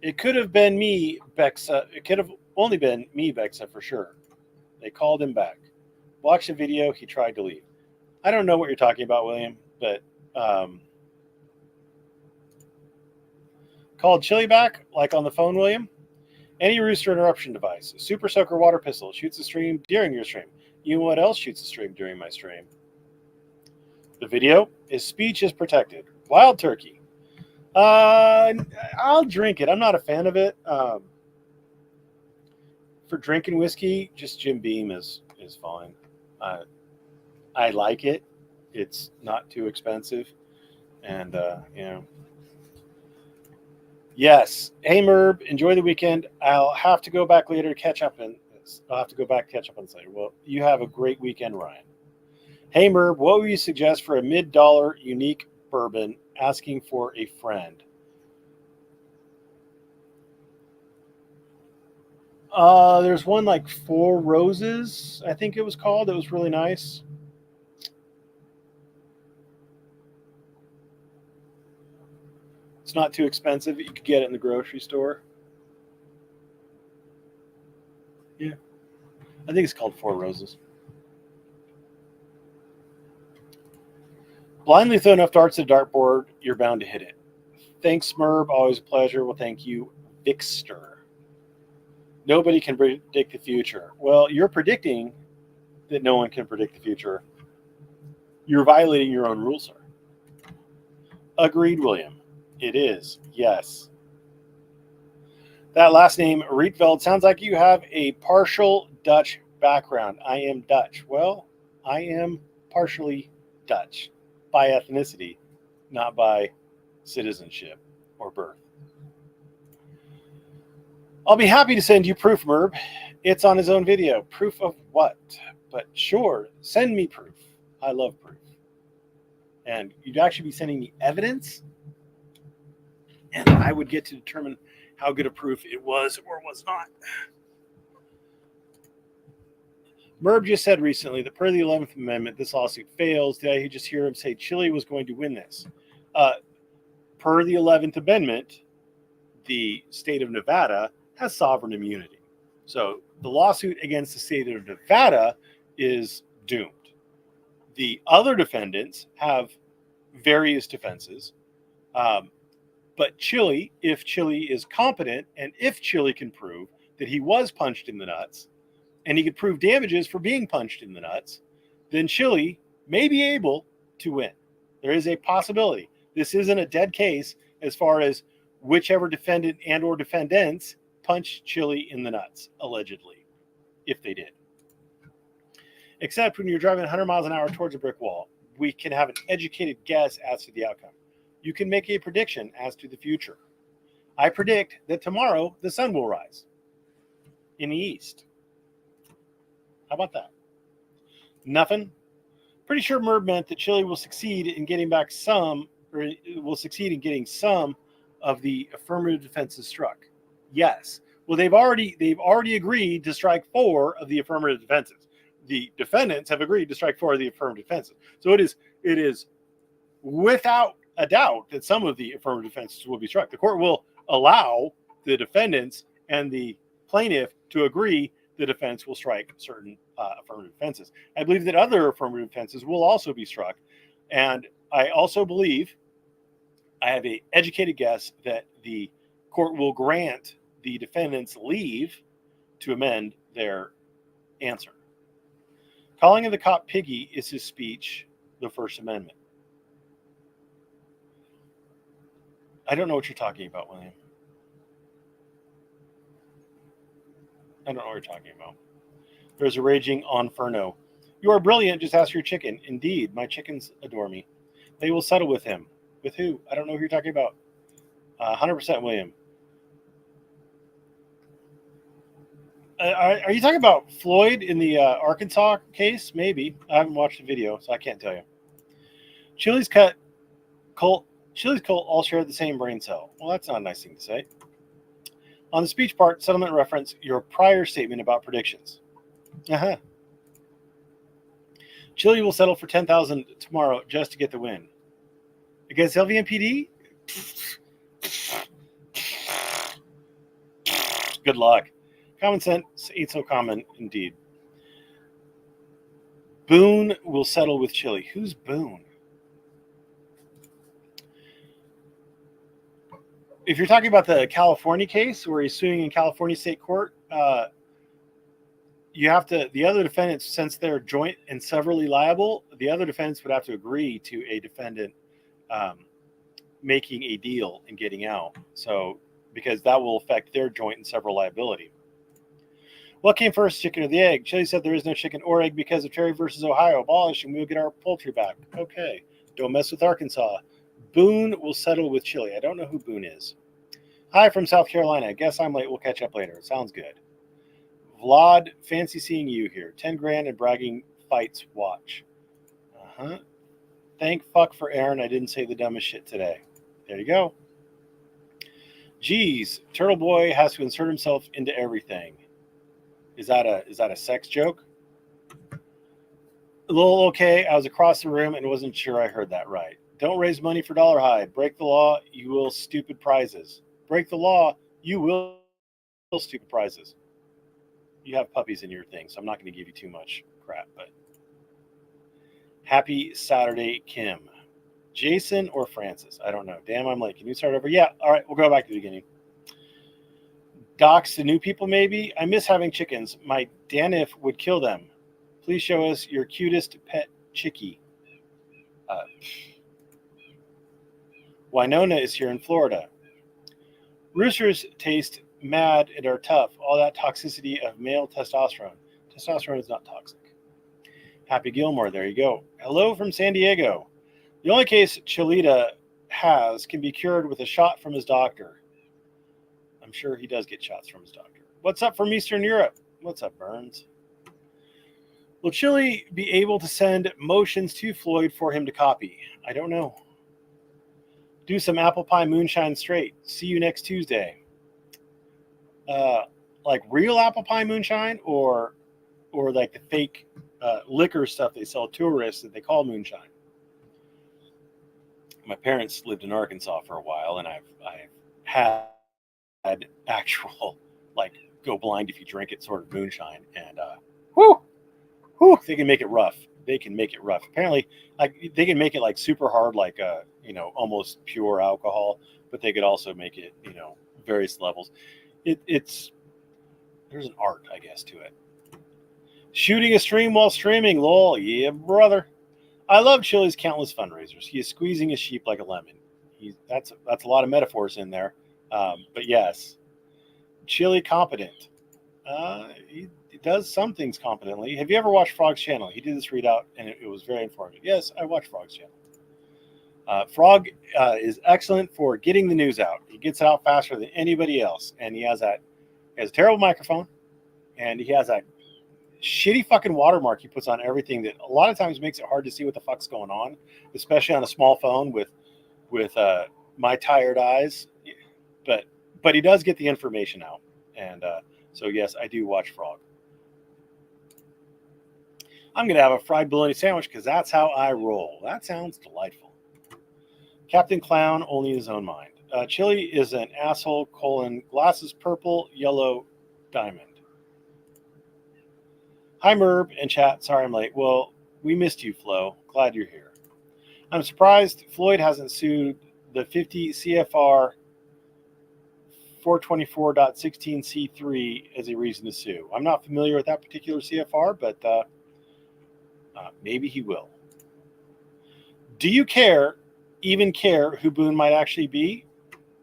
It could have been me, Bexa. It could have only been me, Bexa, for sure. They called him back. Watch the video. He tried to leave. I don't know what you're talking about, William, but called Chili back, like on the phone, William. Any rooster interruption device. Super Soaker water pistol shoots a stream during your stream. You know what else shoots a stream during my stream? The video. His speech is protected. Wild turkey. I'll drink it. I'm not a fan of it. For drinking whiskey, just Jim Beam is fine. I like it. It's not too expensive, and Yes. Hey, Merb. Enjoy the weekend. I'll have to go back later to catch up. I'll have to go back catch up on this later. Well, you have a great weekend, Ryan. Hey, Merb. What would you suggest for a mid-dollar unique bourbon asking for a friend? There's one like Four Roses, I think it was called. It was really nice. It's not too expensive. You could get it in the grocery store. Yeah. I think it's called Four Roses. Blindly throw enough darts at a dartboard, you're bound to hit it. Thanks, Merb. Always a pleasure. Well, thank you, Vixter. Nobody can predict the future. Well, you're predicting that no one can predict the future. You're violating your own rules, sir. Agreed, William. It is, yes. That last name, Rietveld, sounds like you have a partial Dutch background. I am Dutch. Well, I am partially Dutch by ethnicity, not by citizenship or birth. I'll be happy to send you proof, Merb. It's on his own video. Proof of what? But sure, send me proof. I love proof. And you'd actually be sending me evidence, and I would get to determine how good a proof it was or was not. Merb just said recently that per the 11th Amendment, this lawsuit fails. Did I just hear him say Chile was going to win this? Per the 11th Amendment, the state of Nevada has sovereign immunity. So the lawsuit against the state of Nevada is doomed. The other defendants have various defenses. But Chile, if Chile is competent, and if Chile can prove that he was punched in the nuts, and he could prove damages for being punched in the nuts, then Chile may be able to win. There is a possibility. This isn't a dead case as far as whichever defendant and or defendants punched Chile in the nuts, allegedly, if they did. Except when you're driving 100 miles an hour towards a brick wall, we can have an educated guess as to the outcome. You can make a prediction as to the future. I predict that tomorrow the sun will rise in the east. How about that? Nothing? Pretty sure Merv meant that Chile will succeed in getting back some, or will succeed in getting some of the affirmative defenses struck. Yes. Well, they've already agreed to strike 4 of the affirmative defenses. The defendants have agreed to strike 4 of the affirmative defenses. So it is without a doubt that some of the affirmative defenses will be struck. The court will allow the defendants and the plaintiff to agree the defense will strike certain affirmative defenses. I believe that other affirmative defenses will also be struck. And I also believe, I have an educated guess, that the court will grant the defendants leave to amend their answer. Calling of the cop piggy is his speech, the First Amendment. I don't know what you're talking about, William. I don't know what you're talking about. There's a raging inferno. You are brilliant, just ask your chicken. Indeed, my chickens adore me. They will settle with him. With who? I don't know who you're talking about. 100% William. Are you talking about Floyd in the Arkansas case? Maybe. I haven't watched the video, so I can't tell you. Chile's Colt all share the same brain cell. Well, that's not a nice thing to say. On the speech part, settlement reference your prior statement about predictions. Chile will settle for $10,000 tomorrow just to get the win. Against LVMPD? Good luck. Common sense ain't so common indeed. Boone will settle with Chile. Who's Boone? If you're talking about the California case where he's suing in California state court, you have to, the other defendants, since they're joint and severally liable, the other defendants would have to agree to a defendant making a deal and getting out. So, because that will affect their joint and several liability. What came first, chicken or the egg? Chile said there is no chicken or egg because of Terry versus Ohio. Abolish and we'll get our poultry back. Okay. Don't mess with Arkansas. Boone will settle with Chile. I don't know who Boone is. Hi from South Carolina. Guess I'm late. We'll catch up later. Sounds good. Vlad, fancy seeing you here. 10 grand and bragging fights. Watch. Thank fuck for Aaron. I didn't say the dumbest shit today. There you go. Geez, Turtle Boy has to insert himself into everything. Is that a sex joke? A little okay. I was across the room and wasn't sure I heard that right. Don't raise money for Dollar High. Break the law, you will stupid prizes. Break the law, you will stupid prizes. You have puppies in your thing, so I'm not going to give you too much crap. But happy Saturday, Kim. Jason or Francis? I don't know. Damn, I'm late. Can you start over? Yeah. All right, we'll go back to the beginning. Docs to new people, maybe? I miss having chickens. My Danif would kill them. Please show us your cutest pet chickie. Winona is here in Florida. Roosters taste mad and are tough. All that toxicity of male testosterone. Testosterone is not toxic. Happy Gilmore, there you go. Hello from San Diego. The only case Cholita has can be cured with a shot from his doctor. I'm sure he does get shots from his doctor. What's up from Eastern Europe? What's up, Burns? Will Chile be able to send motions to Floyd for him to copy? I don't know. Do some apple pie moonshine straight. See you next Tuesday. Like real apple pie moonshine or like the fake liquor stuff they sell tourists that they call moonshine. My parents lived in Arkansas for a while, and I've had actual like go blind if you drink it sort of moonshine, and they can make it rough. They can make it rough. Apparently, like they can make it like super hard, like almost pure alcohol, but they could also make it various levels. It's there's an art, I guess, to it. Shooting a stream while streaming, lol. Yeah, brother. I love Chili's countless fundraisers. He is squeezing a sheep like a lemon. That's a lot of metaphors in there. But yes, Chili competent. He does some things competently. Have you ever watched Frog's channel? He did this readout, and it was very informative. Yes, I watched Frog's channel. Frog is excellent for getting the news out. He gets it out faster than anybody else, and he has a terrible microphone, and he has that shitty fucking watermark he puts on everything that a lot of times makes it hard to see what the fuck's going on, especially on a small phone with my tired eyes. But he does get the information out, and so yes, I do watch Frog. I'm gonna have a fried bologna sandwich because that's how I roll. That sounds delightful. Captain Clown, only in his own mind. Chili is an asshole, glasses purple, yellow, diamond. Hi, Merb and chat. Sorry I'm late. Well, we missed you, Flo. Glad you're here. I'm surprised Floyd hasn't sued the 50 CFR 424.16C3 as a reason to sue. I'm not familiar with that particular CFR, but maybe he will. Do you even care who Boone might actually be?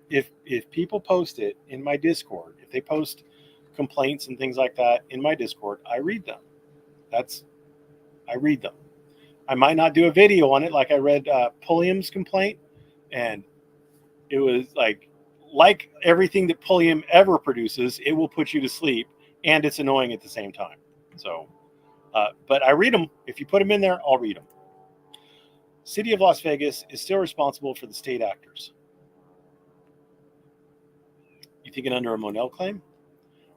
If people post it in my Discord, if they post complaints and things like that in my Discord, I read them. I read them. I might not do a video on it, like I read Pulliam's complaint, and it was like everything that Pulliam ever produces, it will put you to sleep, and it's annoying at the same time. So, but I read them. If you put them in there, I'll read them. City of Las Vegas is still responsible for the state actors. You thinking under a Monell claim?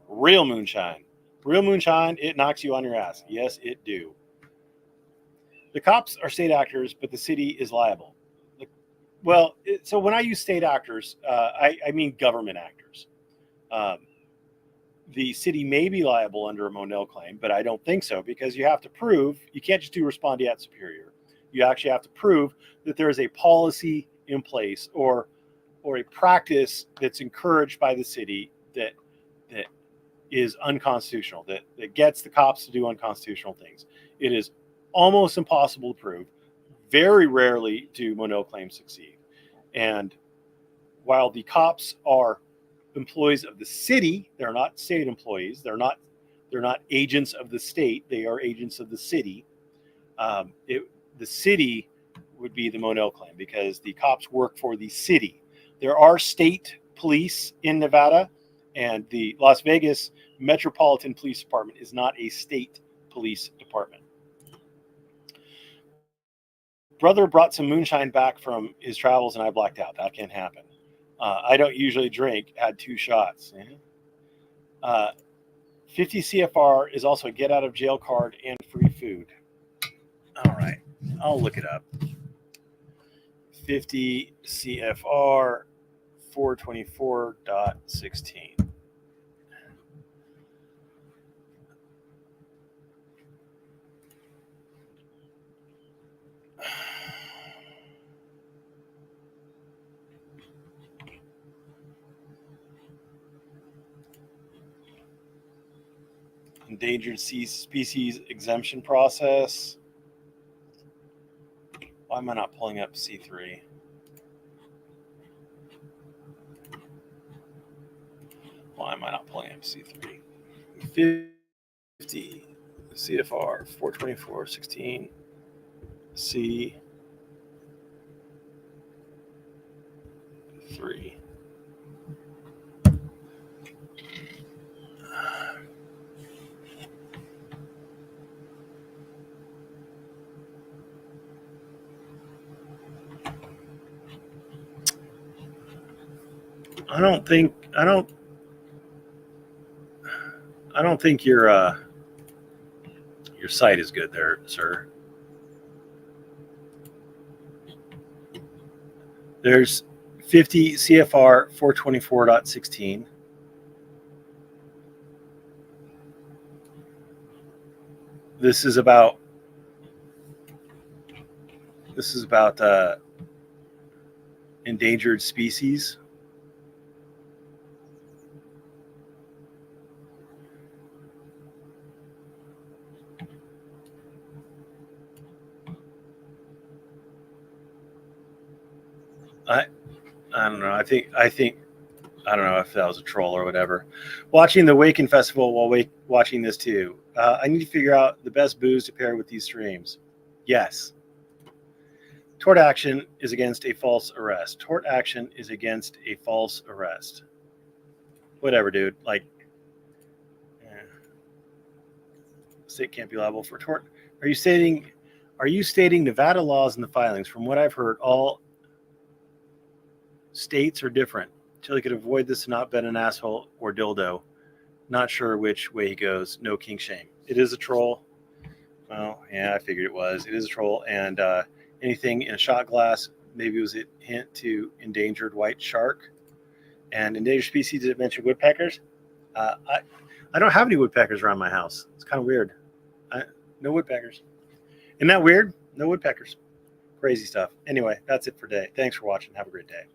Real moonshine. Real moonshine, it knocks you on your ass. Yes, it do. The cops are state actors, but the city is liable. So when I use state actors, I mean government actors. The city may be liable under a Monell claim, but I don't think so, because you have to prove, you can't just do respondeat superior. You actually have to prove that there is a policy in place or a practice that's encouraged by the city that is unconstitutional, that gets the cops to do unconstitutional things. It is almost impossible to prove. Very rarely do Monell claims succeed. And while the cops are employees of the city, they're not state employees. They're not agents of the state. They are agents of the city. The city would be the Monell claim because the cops work for the city. There are state police in Nevada, and the Las Vegas Metropolitan Police Department is not a state police department. Brother brought some moonshine back from his travels, and I blacked out. That can't happen. I don't usually drink. Had 2 shots. 50 CFR is also a get out of jail card and free food. All right, I'll look it up. 50 CFR 424.16. Endangered species exemption process. Why am I not pulling up C3? Why am I not pulling up C3? 50 CFR 424.16 C3. I don't think your site is good there, sir. There's 50 CFR 424.16. This is about endangered species. I don't know. I don't know if that was a troll or whatever. Watching the Waken Festival while watching this too. I need to figure out the best booze to pair with these streams. Yes. Tort action is against a false arrest. Tort action is against a false arrest. Whatever, dude. Like, state can't be liable for tort. Are you stating Nevada laws in the filings? From what I've heard, all states are different. Chili could avoid this and not been an asshole or dildo. Not sure which way he goes. No king shame. It is a troll. Well, yeah, I figured it was. It is a troll. And anything in a shot glass, maybe it was a hint to endangered white shark. And endangered species, did it mention woodpeckers? I don't have any woodpeckers around my house. It's kind of weird. No woodpeckers. Isn't that weird? No woodpeckers. Crazy stuff. Anyway, that's it for today. Thanks for watching. Have a great day.